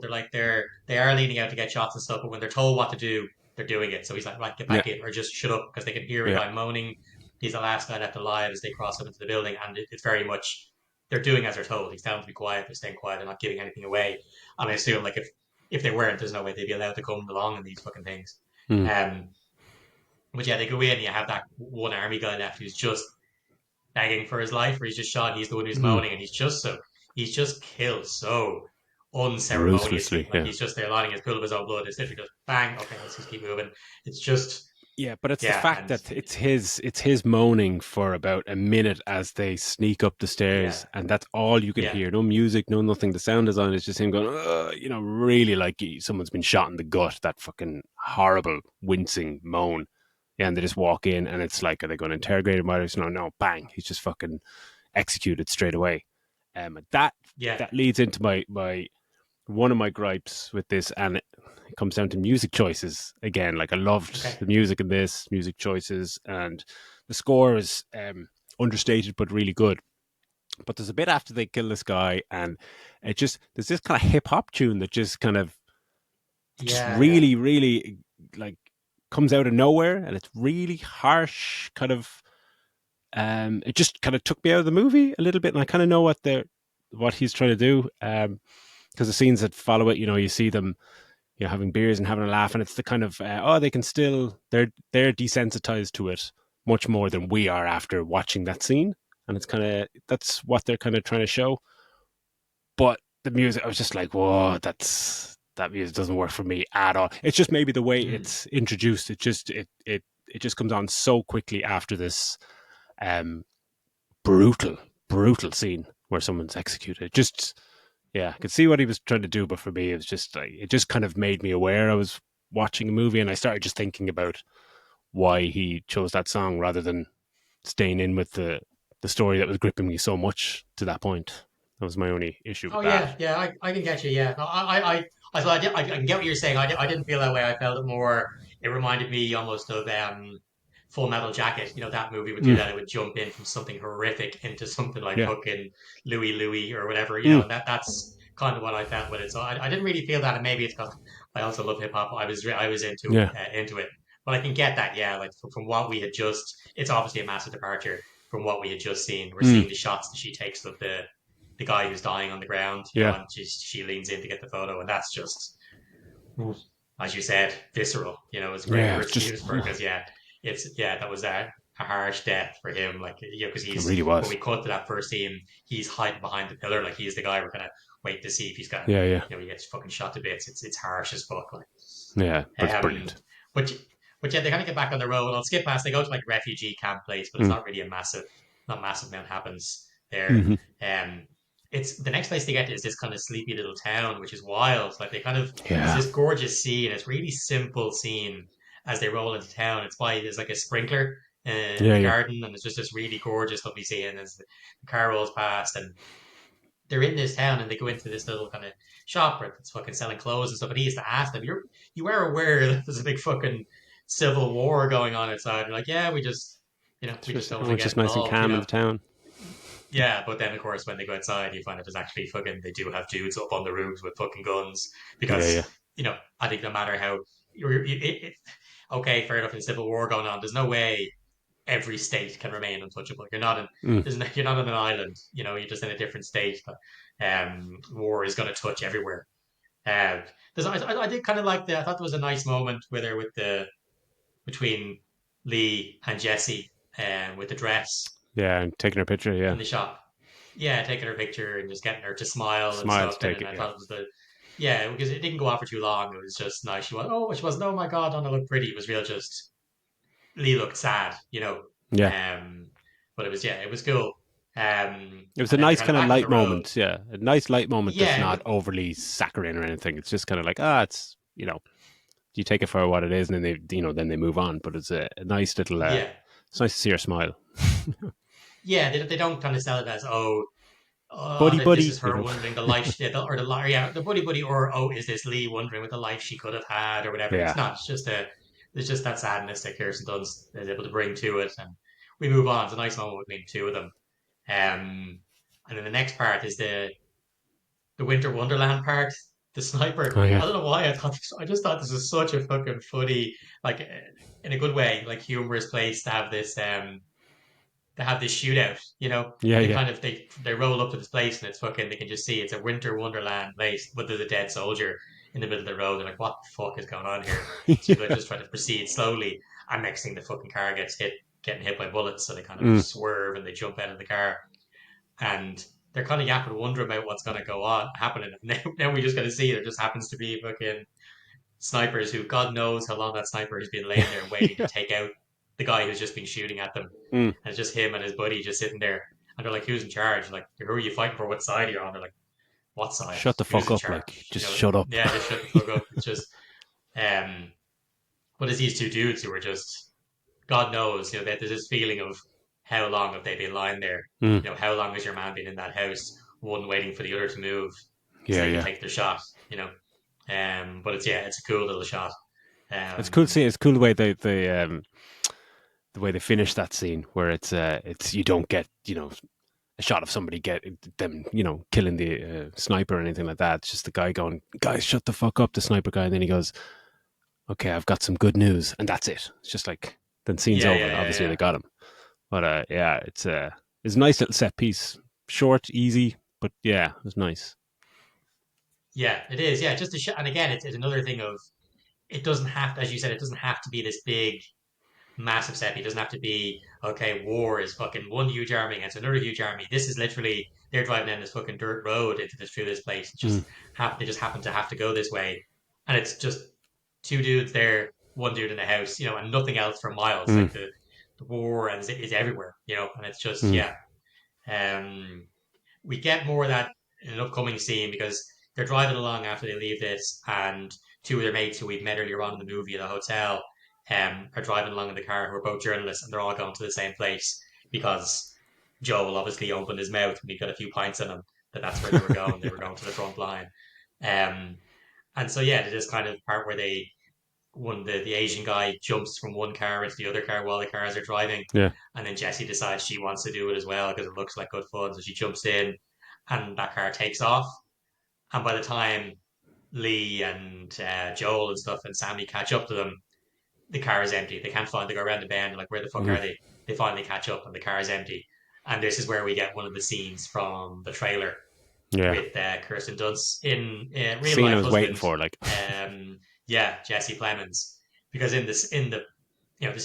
They are leaning out to get shots and stuff, but when they're told what to do, they're doing it. So he's like, right, get Yeah, back in, or just shut up, because they can hear a yeah, guy moaning. He's the last guy left alive as they cross up into the building, and it's very much they're doing as they're told. He's telling them to be quiet, they're staying quiet, they're not giving anything away. And I assume like if they weren't, there's no way they'd be allowed to come along in these fucking things. mm, Um, but yeah, they go in. You have that one army guy left who's just begging for his life, or he's just shot. He's the one who's mm. moaning, and he's just killed so unceremoniously. Ruthlessly. Like Yeah. he's just there lining his pool of his own blood. It's literally just bang. Okay, let's just keep moving. It's just Yeah, but it's the yeah, fact and that it's his moaning for about a minute as they sneak up the yeah, stairs, and that's all you can yeah, hear. No music, no nothing. The sound is on. It's just him going, really like someone's been shot in the gut. That fucking horrible, wincing moan. Yeah, and they just walk in, and it's like, are they going to interrogate him? No, no, bang! He's just fucking executed straight away. That yeah. that leads into my one of my gripes with this, and it comes down to music choices again. Like, I loved Okay, the music in this, music choices, and the score is understated but really good. But there's a bit after they kill this guy, and there's this kind of hip hop tune that just yeah, yeah. really, really like comes out of nowhere, and it's really harsh. It just kind of took me out of the movie a little bit, and I kind of know what he's trying to do. Because the scenes that follow it, you see them, having beers and having a laugh, and it's the kind of they can still they're desensitized to it much more than we are after watching that scene, and it's kind of that's what they're kind of trying to show. But the music, I was just like, whoa, that music doesn't work for me at all. It's just maybe the way Mm. it's introduced. It just comes on so quickly after this um, brutal, brutal scene where someone's executed. Just yeah, I could see what he was trying to do, but for me, it was just like it just kind of made me aware I was watching a movie, and I started just thinking about why he chose that song rather than staying in with the story that was gripping me so much to that point. That was my only issue Oh with that. yeah, yeah. I can get you. Yeah, no, I can get what you're saying. I didn't feel that way. I felt it more. It reminded me almost of Full Metal Jacket. That movie would do Mm, that. It would jump in from something horrific into something like yeah. fucking Louie Louie or whatever. Mm, And that's kind of what I felt with it. So I didn't really feel that, and maybe it's because I also love hip hop. I was yeah. into it, but I can get that. Yeah, like from what we had just. It's obviously a massive departure from what we had just seen. We're Mm, seeing the shots that she takes of the guy who's dying on the ground, yeah. and she leans in to get the photo, and that's just, as you said, visceral. It's a great Yeah. word to use for it because that was a harsh death for him, like because It he's really when was. we cut to that first scene, he's hiding behind the pillar, like he's the guy we're gonna wait to see if he's got, Yeah, yeah, he gets fucking shot to bits. It's harsh as fuck, like. yeah. But it's Um, brilliant. but but yeah, they kind of get back on the road. I'll skip past. They go to like a refugee camp place, but it's Mm, not really not massive amount happens there. hmm. Um, it's the next place they get to is this kind of sleepy little town, which is wild. Like there's Yeah. this gorgeous scene. It's really simple scene as they roll into town. There's like a sprinkler in Yeah, the yeah. garden, and it's just this really gorgeous, lovely scene as the car rolls past, and they're in this town and they go into this little kind of shop where it's fucking selling clothes and stuff. And he used to ask them, you are aware that there's a big fucking civil war going on outside? And they're like, yeah, It's we just just don't want to everyone's get just nice and involved, calm in the town. Yeah, but then of course when they go outside, you find that there's actually fucking they do have dudes up on the roofs with fucking guns Yeah, because yeah. I think no matter how okay, fair enough, in civil war going on, there's no way every state can remain untouchable. Mm, You're not on an island. You're just in a different state. War is going to touch everywhere. Uh, I did kind of like I thought there was a nice moment where they're between Lee and Jesse, with the dress yeah, and taking her picture. Yeah, in the shop. Yeah, taking her picture and just getting her to smile and smile to stuff. And, take and it. I Yeah, thought it was because it didn't go on for too long. It was just nice. She wasn't, oh my God, Donna looked pretty. It was real just Lee looked sad. yeah. Um, but it was cool. It was a And then they're nice kind of kind of back on the light road. moment. Yeah, a nice light moment that's Yeah, not overly saccharine or anything. It's just kind of like it's you take it for what it is, and then they move on. But it's a nice little. yeah, It's nice to see her smile. yeah. They don't kind of sell it as, oh, oh, buddy, that this buddy. is her wondering the life, or the buddy buddy, or oh, is this Lee wondering what the life she could have had, or whatever? It's Yeah. not. It's just that sadness that Kirsten Dunst is able to bring to it, and we move on. It's a nice moment between the two of them. And then the next part is the Winter Wonderland part. The sniper. Oh yeah. I don't know why I just thought this was such a fucking funny, like in a good way, like humorous place to have this. They have this shootout, Yeah, and yeah. they roll up to this place and it's fucking they can just see it's a winter wonderland place, but there's a dead soldier in the middle of the road. They're like, what the fuck is going on here? So you Yeah. just try to proceed slowly, and next thing the fucking car getting hit by bullets, so they kind of Mm. swerve and they jump out of the car, and they're kind of yapping, wondering about what's going to go on happening. And now we just got to see there just happens to be fucking snipers who God knows how long that sniper has been laying there waiting to Yeah. take out the guy who's just been shooting at them. Mm. And it's just him and his buddy just sitting there. And they're like, who's in charge? Like, who are you fighting for? What side are you on? They're like, what side? Shut the Who's fuck in up. Like, charge? just shut up. Yeah, just shut the fuck up. It's just, um, but it's these two dudes who are just, God knows, that there's this feeling of how long have they been lying there? Mm. How long has your man been in that house, one waiting for the other to move so Yeah, they can yeah. take their shot? But it's a cool little shot. It's cool to Um, see. It's cool the way the way they finish that scene where it's you don't get a shot of somebody get them killing the sniper or anything like that. It's just the guy going, guys, shut the fuck up, the sniper guy, and then he goes, okay, I've got some good news, and that's it. It's just like then scene's yeah, over. yeah, yeah, Obviously yeah. they got him, but yeah, it's a nice little set piece, short, easy, but yeah, it was nice. Yeah, it is. Yeah, just and again, it's another thing of it doesn't have to, as you said, it doesn't have to be this big, massive set. It doesn't have to be okay. War is fucking one huge army against another huge army. This is literally they're driving down this fucking dirt road into this through this place. Mm, They just happen to have to go this way, and it's just two dudes there, one dude in the house, and nothing else for miles. mm, Like the war is everywhere, and it's just mm. yeah. Um, we get more of that in an upcoming scene because they're driving along after they leave this, and two of their mates who we've met earlier on in the movie at a hotel are driving along in the car who are both journalists, and they're all going to the same place because Joel obviously opened his mouth when he got a few pints in him that that's where they were going. They were going to the front line. Um, and so yeah, there's this kind of part where the Asian guy jumps from one car into the other car while the cars are driving, Yeah, and then Jessie decides she wants to do it as well because it looks like good fun. So she jumps in, and that car takes off. And by the time Lee and Joel and stuff and Sammy catch up to them, the car is empty. They can't find. They go around the bend. Like, where the fuck mm, are they? They finally catch up, and the car is empty. And this is where we get one of the scenes from the trailer yeah. with Kirsten Dunst in real Scene I life was waiting husband. for, like, Yeah, Jesse Plemons, because this is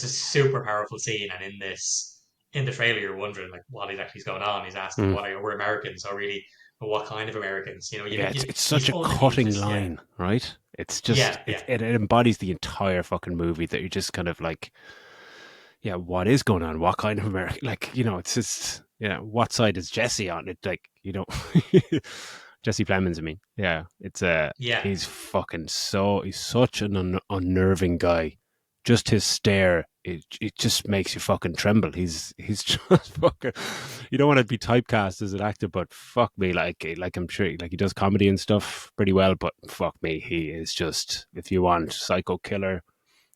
a super powerful scene, and in the trailer you're wondering like what exactly is going on. He's asking, mm. "What are we're Americans? Or really, but what kind of Americans?" Yeah, it's such he's a unhinged. cutting This, yeah, line, right? It's just yeah, it yeah, it, it embodies the entire fucking movie that you're just kind of like, yeah, what is going on? What kind of American? Like, it's just, what side is Jesse on? It like, Jesse Plemons. I mean, yeah, yeah, he's such an unnerving guy. Just his stare, it just makes you fucking tremble. He's just fucking. You don't want to be typecast as an actor, but fuck me, like I'm sure like he does comedy and stuff pretty well, but fuck me, he is just, if you want psycho killer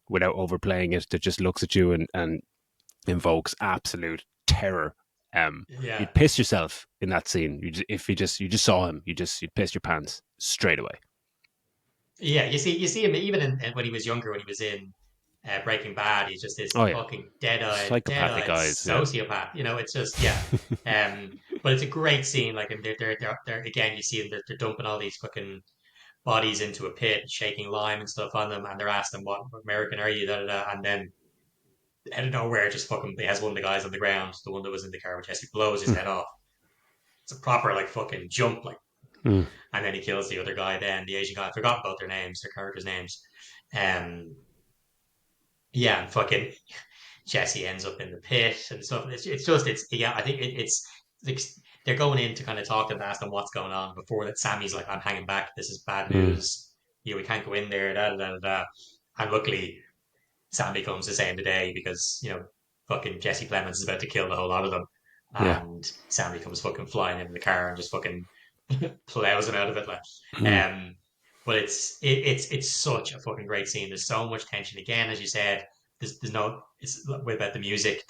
without overplaying it, that just looks at you and invokes absolute terror. yeah. You'd piss yourself in that scene. If you just saw him, you'd piss your pants straight away. Yeah, you see him even when he was younger, when he was in Breaking Bad. He's just this Oh yeah, fucking dead-eyed psychopathic eyes. Yeah. sociopath. It's just yeah. But it's a great scene. Like, and they're again, you see them. They're dumping all these fucking bodies into a pit, shaking lime and stuff on them, and they're asking, "What American are you?" Da, da, da. And then out of nowhere, just fucking, they has one of the guys on the ground, the one that was in the car with Jesse, blows his Mm, head off. It's a proper like fucking jump, like, mm, and then he kills the other guy. Then the Asian guy, I forgot about their names, their characters' names. Um, yeah, and fucking Jesse ends up in the pit and stuff. It's yeah. I think like they're going in to kind of talk to them, ask them what's going on before that. Sammy's like, "I'm hanging back. This is bad mm. news. We can't go in there." Da, da, da, da. And luckily, Sammy comes to save the day because fucking Jesse Plemons is about to kill the whole lot of them. Yeah. and Sammy comes fucking flying in the car and just fucking plows him out of it. Like, Mm, but it's such a fucking great scene. There's so much tension. Again, as you said, there's no it's about the music.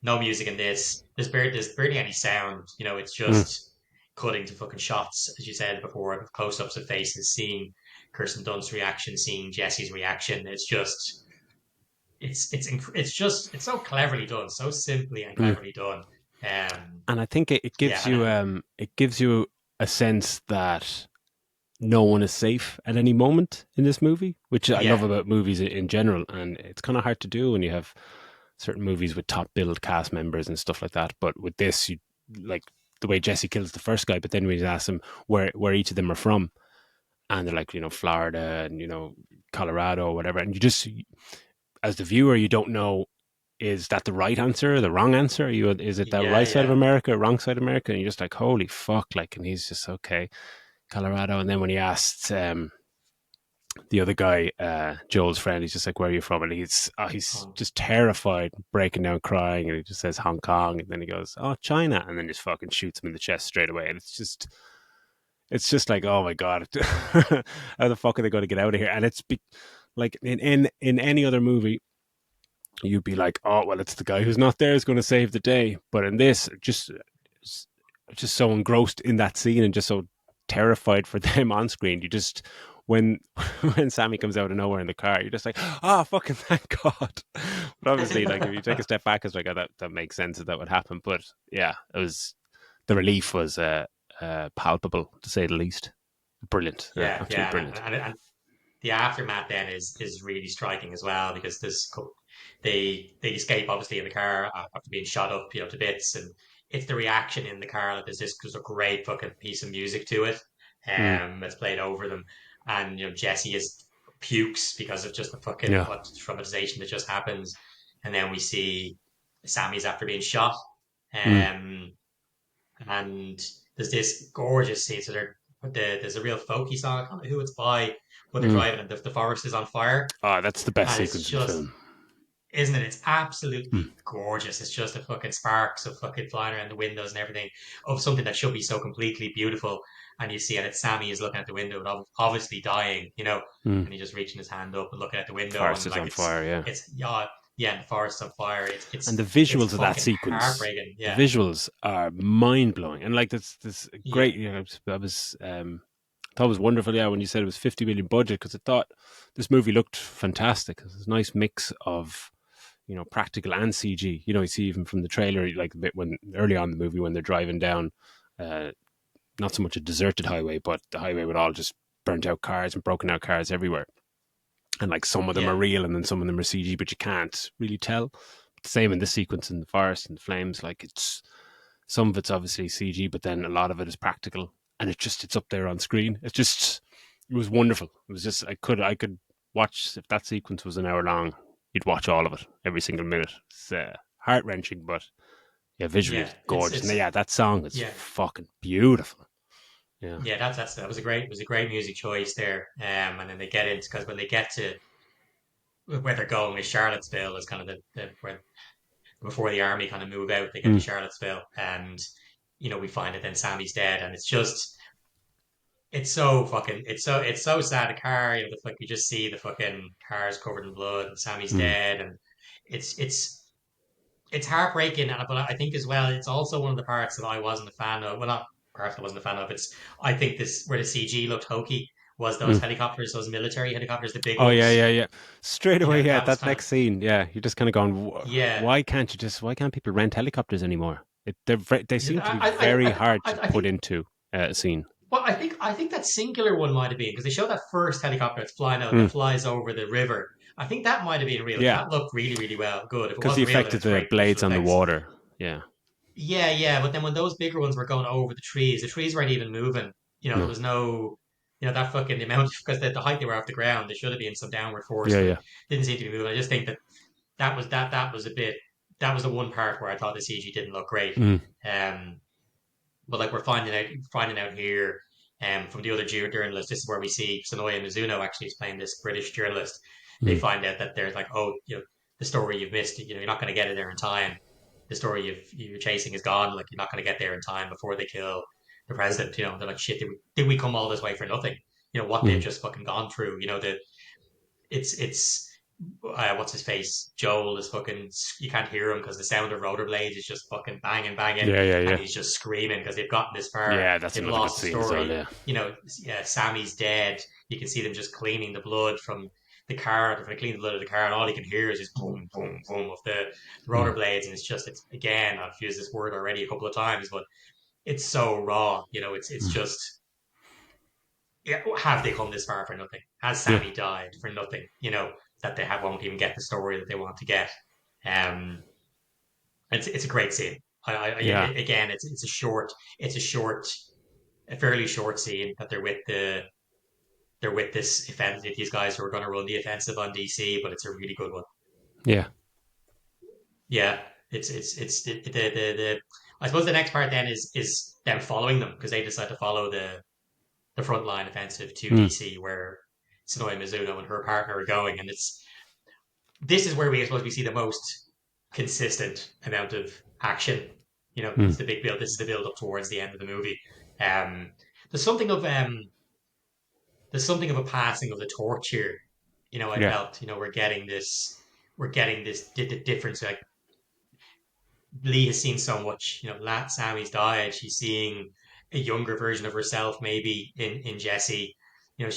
No music in this. There's barely any sound. It's mm, just cutting to fucking shots, as you said before, close-ups of faces, seeing Kirsten Dunst's reaction, seeing Jesse's reaction. It's so cleverly done, so simply and mm. cleverly done. Um, And I think it yeah, gives you a sense that no one is safe at any moment in this movie, which I love yeah, about movies in general. And it's kind of hard to do when you have certain movies with top billed cast members and stuff like that. But with this, you like the way Jesse kills the first guy, but then we ask them where each of them are from, and they're like, Florida and Colorado or whatever, and you just as the viewer, you don't know, is that the right answer or the wrong answer? Is it the yeah, right side of yeah. America, wrong side of America? And you're just like, holy fuck, like, and he's just okay, Colorado. And then when he asked the other guy, Joel's friend, he's just like, where are you from? And he's Oh. just terrified, breaking down crying, and he just says Hong Kong, and then he goes, oh, China, and then just fucking shoots him in the chest straight away. And it's just like, oh my god, how the fuck are they going to get out of here? And like in any other movie, you'd be like, oh well, it's the guy who's not there is going to save the day. But in this, just so engrossed in that scene and just so terrified for them on screen, you just when when Sammy comes out of nowhere in the car, you're just like, oh fucking thank God. But obviously, like if you take a step back, it's like, oh, that makes sense that would happen. But yeah, it was the relief was palpable to say the least. Brilliant, Yeah, absolutely yeah, brilliant. and the aftermath then is really striking as well because they escape obviously in the car after being shot up, to bits, and it's the reaction in the car that there's a great fucking piece of music to it, Mm, that's played over them, and Jesse is pukes because of just the fucking yeah. what traumatization that just happens, and then we see Sammy's after being shot, Mm, um, and there's this gorgeous scene. So there's a real folky song. I can't remember who it's by, when they're mm. driving and the forest is on fire. Oh, that's the best And it's sequence in the just, film. isn't it? It's Mm, absolutely gorgeous. It's just a fucking sparks of fucking flying around the windows and everything of something that should be so completely beautiful. And you see, and it's Sammy is looking at the window, and obviously dying, mm. and he's just reaching his hand up and looking at the window, Forest and is like on fire, yeah. yeah, yeah, and the forest's on fire. And the It's visuals of that fucking sequence, heartbreaking. the Yeah, visuals are mind blowing. And like this yeah, great, that was thought it was wonderful. Yeah, when you said it was 50 million budget, because I thought this movie looked fantastic. It's a nice mix of practical and CG. You see even from the trailer, like a bit when early on in the movie when they're driving down, uh, not so much a deserted highway, but the highway with all just burnt out cars and broken out cars everywhere. And like some of them are yeah, real and then some of them are CG, but you can't really tell. The same in this sequence in the forest and the flames. Like it's some of it's obviously CG, but then a lot of it is practical, and it's up there on screen. It was wonderful. It was just I could watch if that sequence was an hour long. You'd watch all of it, every single minute. It's heart wrenching, but yeah, visually yeah. gorgeous. And It's yeah, that song is yeah. fucking beautiful. Yeah. Yeah, that was a great music choice there. And then they get into, because when they get to where they're going is Charlottesville, is kind of the where before the army kind of move out, they get to Mm, Charlottesville, and we find that then Sammy's dead, and it's so sad. The car, you just see the fucking cars covered in blood, and Sammy's mm, dead, and it's it's it's heartbreaking. But I think as well, it's also one of the parts that I wasn't a fan of. Well, not parts I wasn't a fan of. I think this where the CG looked hokey was those mm. helicopters, those military helicopters, the big Oh yeah, ones. yeah, yeah. Straight away, yeah. That was That kind of next scene, yeah. You're just kind of going, yeah. why can't people rent helicopters anymore? They You know, seem to be very hard to I put think. into a scene. Well, I think that singular one might have been because they show that first helicopter that's flying out Mm, that flies over the river. I think that might have been real because yeah, that looked really, really well good. If it because the wasn't real, then effect of it's the great blades visual on the effects. water. Yeah, Yeah, yeah. But then when those bigger ones were going over the trees weren't even moving. There no, was no, that fucking the amount because the height they were off the ground, there should have been some downward force, yeah, but it yeah. didn't seem to be moving. I just think that was a bit. That was the one part where I thought the CG didn't look great. Mm, Um, but like we're finding out here, from the other journalists, this is where we see Sonoya Mizuno actually is playing this British journalist. They mm, find out that there's like, oh, the story you've missed, you're not going to get it there in time. the story you're chasing is gone. Like you're not going to get there in time before they kill the president. You know, they're like, shit, did we come all this way for nothing? You know what they've Mm. just fucking gone through. You know the it's what's his face? Joel is fucking. You can't hear him because the sound of rollerblades is just fucking banging, banging, Yeah, yeah, and yeah. he's just screaming because they've gotten this far. Yeah, that's They've another good lost the scene as well. story. Yeah. You know, yeah, Sammy's dead. You can see them just cleaning the blood from the car. They're cleaning the blood of the car, and all you can hear is just boom, boom, boom of the Mm. rollerblades, and it's again. I've used this word already a couple of times, but it's so raw. You know, it's Mm. just yeah, have they come this far for nothing? Has Yeah, Sammy died for nothing? You know, that they won't even get the story that they want to get. Um, it's a great scene. yeah, Again, it's a short, a fairly short scene that they're with this offensive, these guys who are going to run the offensive on DC, but it's a really good one. yeah. Yeah, it's the I suppose the next part then is them following them because they decide to follow the front line offensive to Mm. DC where Sonoya Mizuno and her partner are going, and this is where we I suppose we see the most consistent amount of action. You know, Mm. it's the big build. This is the build up towards the end of the movie. Um, there's something of there's something of a passing of the torch here. You know, I Yeah. felt we're getting this the difference. Like Lee has seen so much. You know, Sammy's died. She's seeing a younger version of herself, maybe in Jesse. You know,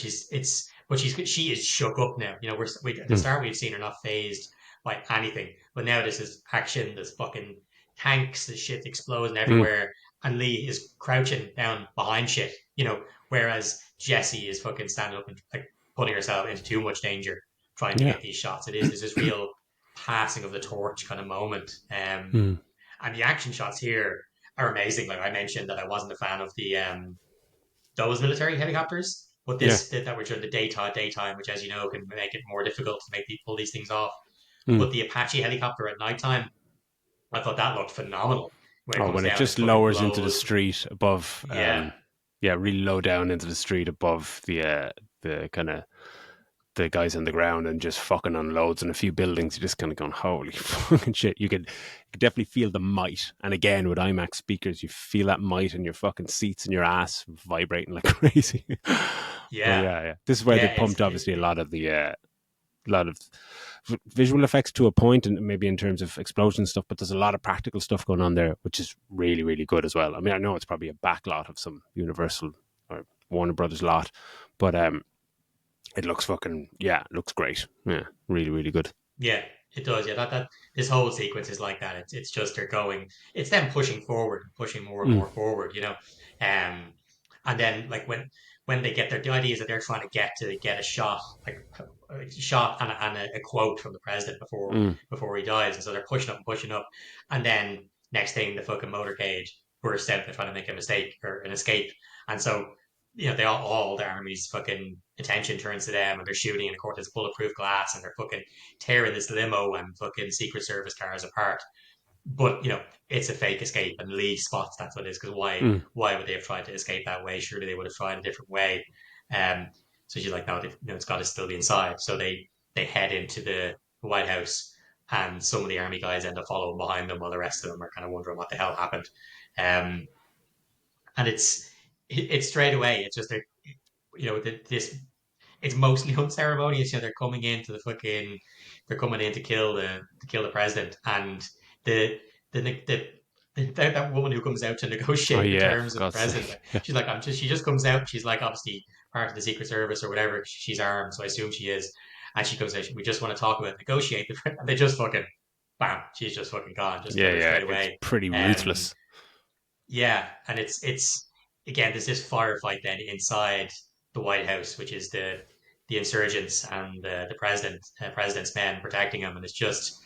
but she is shook up now. You know, we at the Mm. start we've seen her not phased by anything, but now this is action. There's fucking tanks. The shit exploding Mm. everywhere, and Lee is crouching down behind shit. You know, whereas Jesse is fucking standing up and like putting herself into too much danger trying to Yeah. get these shots. There's this real passing of the torch kind of moment. Mm. And the action shots here are amazing. Like I mentioned that I wasn't a fan of the those military helicopters, but Yeah. that were during the daytime, which as you know can make it more difficult to pull these things off. Mm. But the Apache helicopter at nighttime, I thought that looked phenomenal when it Oh, comes when it down and just fucking lowers into the blows. street above, Yeah, yeah, really low down into the street above the kind of the guys on the ground and just fucking unloads on a few buildings. You're just kind of going, holy fucking shit. You could definitely feel the might. And again, with IMAX speakers, you feel that might in your fucking seats and your ass vibrating like crazy. But yeah, yeah, yeah. This is where yeah. they pumped obviously a lot of lot of visual effects to a point, and maybe in terms of explosion stuff. But there's a lot of practical stuff going on there, which is really, really good as well. I mean, I know it's probably a backlot of some Universal or Warner Brothers lot, but it looks fucking yeah, it looks great. Yeah, really, really good. Yeah, it does. Yeah, that this whole sequence is like that. It's just they're going. It's them pushing forward, pushing more and Mm. more forward. You know, um, and then like when they get there, the idea is that they're trying to get a shot, like a shot and a quote from the president Mm. before he dies, and so they're pushing up, and then next thing the fucking motorcade bursts out. They're trying to make a mistake or an escape, and so you know, all the army's fucking attention turns to them and they're shooting and of course it's bulletproof glass and they're fucking tearing this limo and fucking Secret Service cars apart. But, you know, it's a fake escape and Lee spots that's what it is because Mm. why would they have tried to escape that way? Surely they would have tried a different way. Um so she's like, no, it's gotta still be inside. So they head into the White House and some of the army guys end up following behind them while the rest of them are kind of wondering what the hell happened. Um and it's straight away. It's just you know this it's mostly unceremonious. You know, they're coming in to kill the president, and the the that woman who comes out to Oh negotiate the yeah, for terms of the God's president, sake. Yeah. she's like, she just comes out. She's like, obviously part of the Secret Service or whatever. She's armed, so I assume she is. And she comes out. We just want to talk about negotiate. And they just fucking bam. She's just fucking gone. Just Yeah, kill her yeah. straight It's away. pretty Um, ruthless. yeah, and it's again there's this firefight then inside the White House, which is the insurgents and the president's men protecting him, and it's just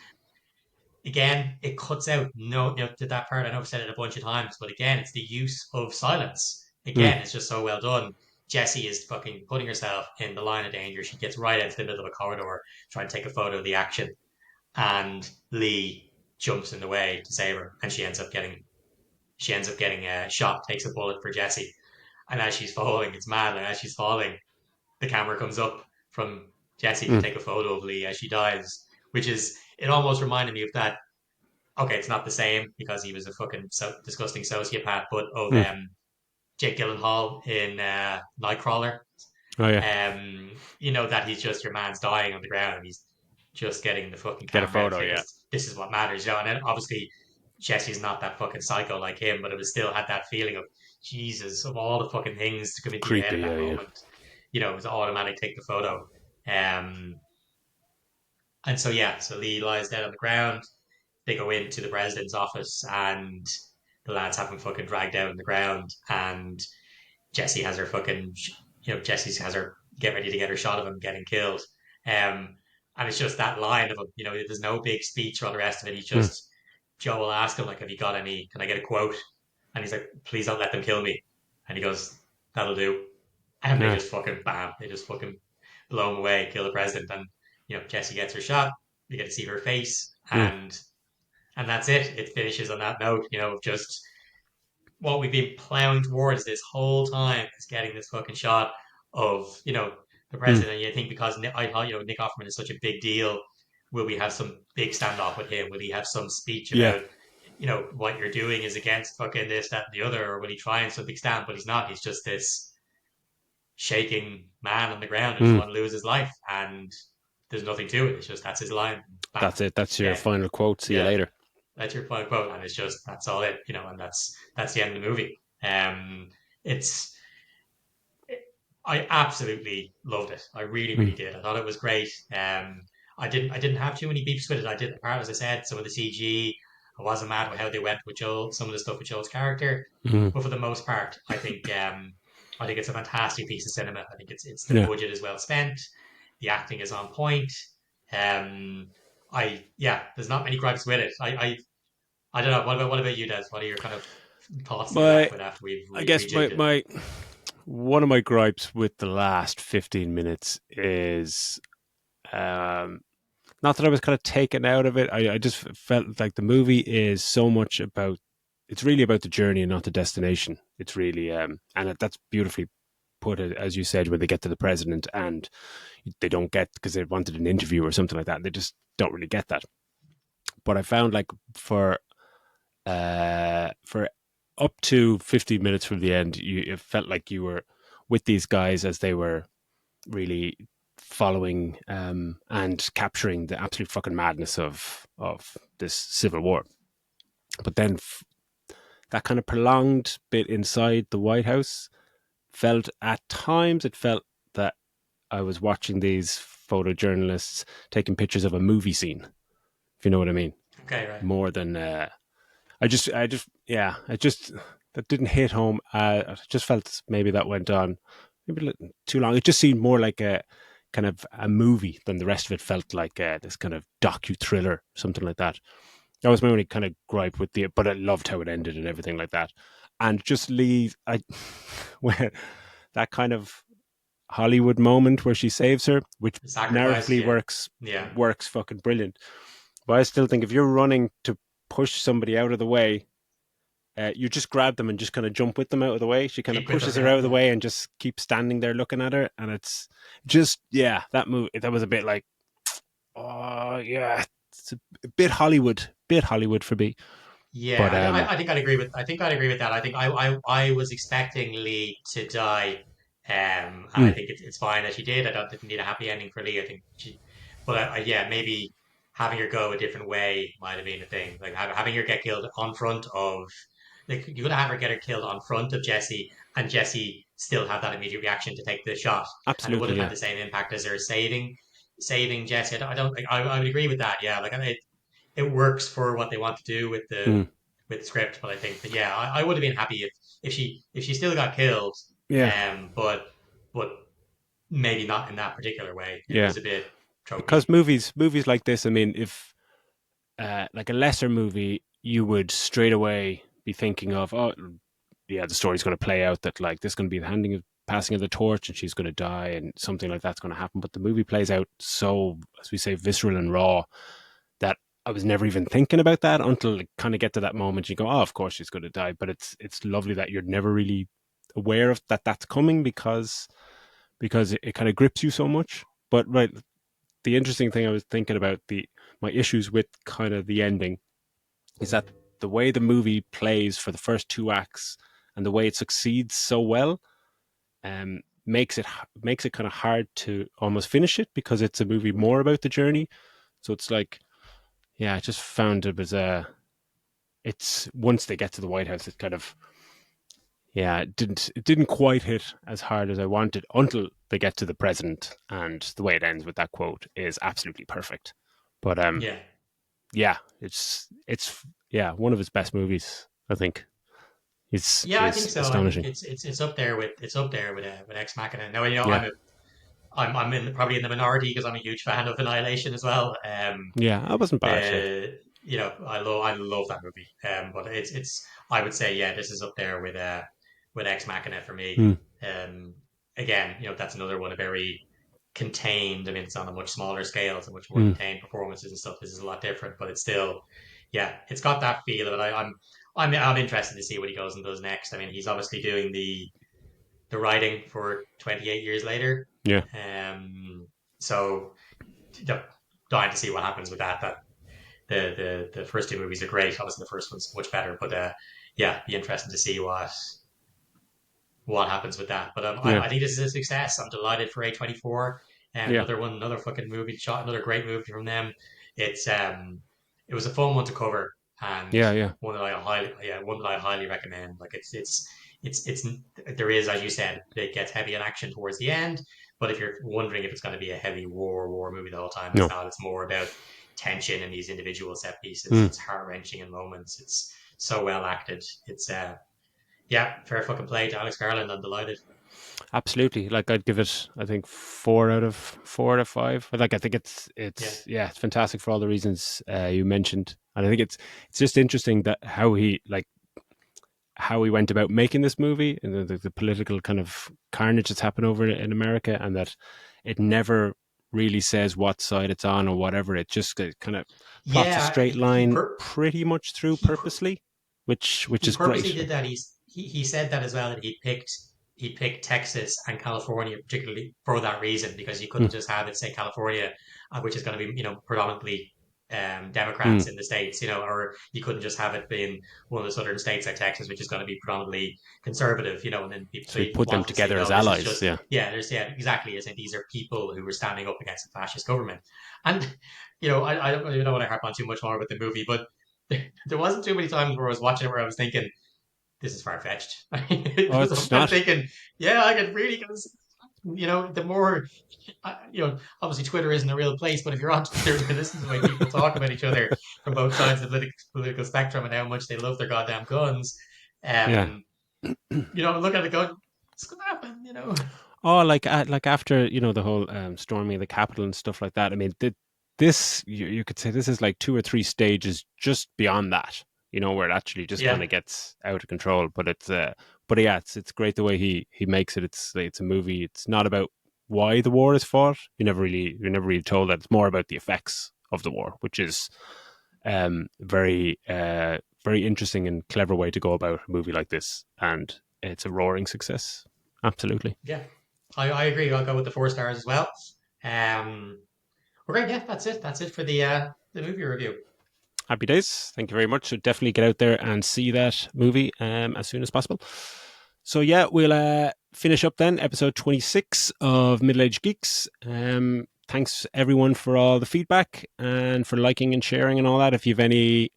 again it cuts out no you know to that part. I know I've said it a bunch of times, but again it's the use of silence. Mm. Again, it's just so well done. Jessie is fucking putting herself in the line of danger. She gets right into the middle of a corridor trying to take a photo of the action, and Lee jumps in the way to save her, and she ends up getting shot, takes a bullet for Jessie. And as she's falling, it's mad. Like as she's falling, the camera comes up from Jessie to Mm. take a photo of Lee as she dies, which is, it almost reminded me of that. okay, it's not the same because he was a fucking disgusting sociopath, but of Mm. Jake Gyllenhaal in Nightcrawler. Oh yeah, You know that he's just your man's dying on the ground and he's just getting the fucking get a camera out photo. here Yeah, because this is what matters, you know. And then obviously Jesse's not that fucking psycho like him, but it was still had that feeling of Jesus, of all the fucking things to come into your head creepy. at Yeah, that yeah. moment, you know, it was automatic take the photo. Um, and so yeah, so Lee lies dead on the ground. They go into the president's office and the lads have him fucking dragged down on the ground and Jessie has her fucking, Jessie has her get ready to get her shot of him getting killed. Um, and it's just that line of him, there's no big speech or all the rest of it. He's Mm. just, Joe will ask him, like, have you got any, can I get a quote? And he's like, please don't let them kill me. And he goes, that'll do. And they Yeah. just fucking, bam, they just fucking blow him away, kill the president. And, Jessie gets her shot. You get to see her face. Mm. And that's it. It finishes on that note, of just what we've been plowing towards this whole time is getting this fucking shot of the Mm. president. And you think because I thought Nick Offerman is such a big deal, will we have some big standoff with him? Will he have some speech Yeah. about what you're doing is against fucking this, that, and the other, or will he try and some big stand? But he's not. He's just this shaking man on the ground who doesn't Mm. want to lose his life, and there's nothing to it. It's just that's his line. Bam, That's it. That's your dead. final quote. See you Yeah, later. that's your final quote, and it's just that's all it, and that's the end of the movie. It's I absolutely loved it. I really, Mm. really did. I thought it was great. I didn't have too many beefs with it. I did, apart as I said, some of the CG. I wasn't mad with how they went with Joel, some of the stuff with Joel's character, Mm. but for the most part, I think it's a fantastic piece of cinema. I think it's the Yeah. budget is well spent, the acting is on point. Um, there's not many gripes with it. I don't know. What about you, Des? What are your kind of thoughts that you're left My, with after we've I guess rejigged it? my one of my gripes with the last 15 minutes is not that I was kind of taken out of it. I just felt like the movie is so much about. It's really about the journey and not the destination. It's really and that's beautifully put, as you said, when they get to the president and they don't get because they wanted an interview or something like that. They just don't really get that. But I found like for up to 15 minutes from the end, it felt like you were with these guys as they were really following and capturing the absolute fucking madness of this civil war. But then that kind of prolonged bit inside the White House felt at times it felt that I was watching these photojournalists taking pictures of a movie scene, if you know what I mean. Okay, right. More than yeah, that didn't hit home. I just felt maybe that went on maybe a little too long. It just seemed more like a kind of a movie than the rest of it felt like this kind of docu thriller, something like that. That was my only kind of gripe with the, but I loved how it ended and everything like that. And just leave, when that kind of Hollywood moment where she saves her, which The sacrifice, narratively yeah, works yeah. works fucking brilliant. But I still think if you're running to push somebody out of the way, you just grab them and just kind of jump with them out of the way. She kind of Keep with pushes them, her yeah, out of the yeah. way and just keeps standing there looking at her, and it's just that move. That was a bit like, oh yeah, it's a bit Hollywood for me. Yeah, But I think I'd agree with. I think I'd agree with that. I think I was expecting Lee to die, and I mm, think it's fine that she did. I don't didn't need a happy ending for Lee. I think she, but yeah, maybe having her go a different way might have been a thing. Like having her get killed on front of, like you could have her get her killed on front of Jesse, and Jesse still have that immediate reaction to take the shot, and it would absolutely, have had yeah, the same impact as her saving Jesse. I don't think I would agree with that. Yeah, like it works for what they want to do mm, with the script. But I think that yeah, I would have been happy if she still got killed, yeah, but maybe not in that particular way. It yeah. was a bit tropey. Because movies like this, I mean, if like a lesser movie, you would straight away be thinking of, oh, yeah, the story's going to play out that like this is going to be the passing of the torch, and she's going to die, and something like that's going to happen. But the movie plays out so, as we say, visceral and raw that I was never even thinking about that until it kind of get to that moment. You go, oh, of course she's going to die, but it's lovely that you're never really aware of that that's coming because it kind of grips you so much. But right, the interesting thing I was thinking about the my issues with kind of the ending is that the way the movie plays for the first two acts and the way it succeeds so well, makes it kind of hard to almost finish it because it's a movie more about the journey. So it's like, yeah, I just found it was it's once they get to the White House, it kind of, yeah, it didn't quite hit as hard as I wanted until they get to the president, and the way it ends with that quote is absolutely perfect. But Yeah. yeah, it's yeah, one of his best movies, I think. Yeah, I think Is so. I think astonishing. it's up there with Ex Machina. Now, Yeah, I'm probably in the minority because I'm a huge fan of Annihilation as well. yeah, that wasn't bad. Yeah, I love that movie. But it's I would say, yeah, this is up there with Ex Machina for me. mm, Again, that's another one, a very contained. I mean, it's on a much smaller scale, it's a much more mm, contained performances and stuff. This is a lot different, but it's still, yeah, it's got that feel of it. I'm interested to see what he goes and does next. I mean, he's obviously doing the writing for 28 years later. yeah, Um, so dying to see what happens with that. That the first two movies are great. Obviously, the first one's much better, but yeah, be interesting to see what happens with that. But yeah, I think this is a success. I'm delighted for A24. And yeah, another fucking movie shot, another great movie from them. It's it was a fun one to cover, and yeah, yeah. one that I highly recommend. Like it's there is, as you said, it gets heavy in action towards the end. But if you're wondering if it's going to be a heavy war movie the whole time, it's No, not. It's more about tension and these individual set pieces. mm, It's heart wrenching in moments. It's so well acted. It's yeah, fair fucking play to Alex Garland. I'm delighted. absolutely. Like I'd give it, I think 4 out of 5. Like I think Yeah. yeah, it's fantastic for all the reasons you mentioned, and I think it's just interesting that how he went about making this movie and the political kind of carnage that's happened over in America, and that it never really says what side it's on or whatever. It just kind of plots a Yeah, straight line per pretty much through he pur- purposely, which he is purposely great. did that. He said that as well, that he picked Texas and California particularly for that reason, because you couldn't Mm, just have it, say, California, which is going to be, predominantly mm. Democrats in the states, or you couldn't just have it being one of the southern states like Texas, which is going to be predominantly conservative, and then So so he he put them wanted to say, together as no, this is allies. just, Yeah, exactly. I said these are people who were standing up against a fascist government, and I don't want to harp on too much more about the movie, but there wasn't too many times where I was watching it where I was thinking, this is far fetched. oh, I'm it's kind of not. thinking, yeah, I could really, the more, obviously Twitter isn't a real place, but if you're on Twitter, this is the way people talk about each other from both sides of the political spectrum and how much they love their goddamn guns. Yeah. Um, look at it going, it's gonna happen. Oh, like after the whole storming of the Capitol and stuff like that. I mean, this you could say this is like 2 or 3 stages just beyond that. Where it actually just kind Yeah, of gets out of control. But yeah, it's great the way he makes it. It's a movie. It's not about why the war is fought. You're never really told that. It's more about the effects of the war, which is very interesting and clever way to go about a movie like this, and it's a roaring success. Absolutely. yeah, I agree. I'll go with the 4 stars as well. Um, okay, yeah, that's it. That's it for the movie review. Happy days. Thank you very much. So definitely get out there and see that movie as soon as possible. So yeah, we'll finish up then episode 26 of Middle Age Geeks. Thanks everyone for all the feedback and for liking and sharing and all that. If you've any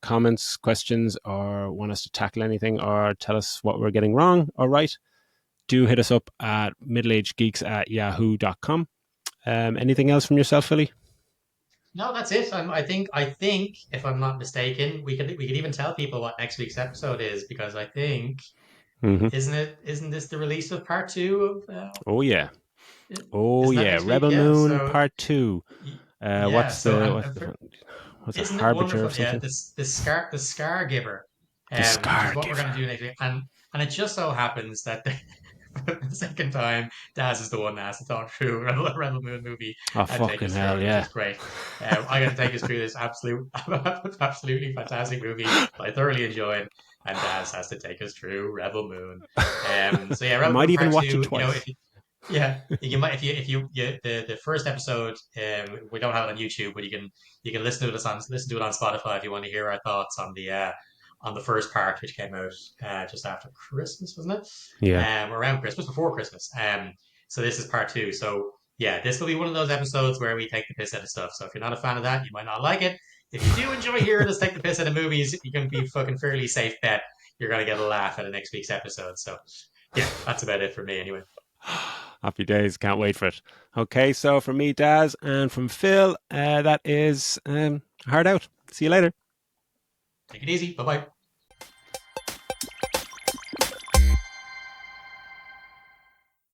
comments, questions, or want us to tackle anything or tell us what we're getting wrong or right, do hit us up at middleagegeeks@yahoo.com. Anything else from yourself, Philly? No, that's it. I think if I'm not mistaken, we could even tell people what next week's episode is, because I think Mm-hmm. isn't this the release of part two of Oh yeah. Oh isn't that yeah. next week? Rebel Yeah. Moon So Part 2. yeah. What's So the I'm, what's I'm the for, what's a isn't it harbinger wonderful? of Yeah. something? The scar giver, The which is what we're going to Scar-Giver. do next week, and it just so happens that for the second time, Daz is the one that has to talk through Rebel Moon movie Oh and take fucking us through hell, it, which yeah. is great. I'm going to take us through this absolutely fantastic movie that I thoroughly enjoyed, and Daz has to take us through Rebel Moon. So yeah, I Rebel might Moon even Part watch it Two. twice. Yeah, you might the first episode. We don't have it on YouTube, but you can listen to it on Spotify if you want to hear our thoughts on the first part, which came out just after Christmas, wasn't it? Yeah. Around Christmas, before Christmas. So this is part two. So yeah, this will be one of those episodes where we take the piss out of stuff. So if you're not a fan of that, you might not like it. If you do enjoy hearing us take the piss out of movies, you can be fucking fairly safe bet you're gonna get a laugh at the next week's episode. So yeah, that's about it for me anyway. Happy days. Can't wait for it. Okay, so from me, Daz, and from Phil, that is hard out. See you later. Take it easy. Bye bye.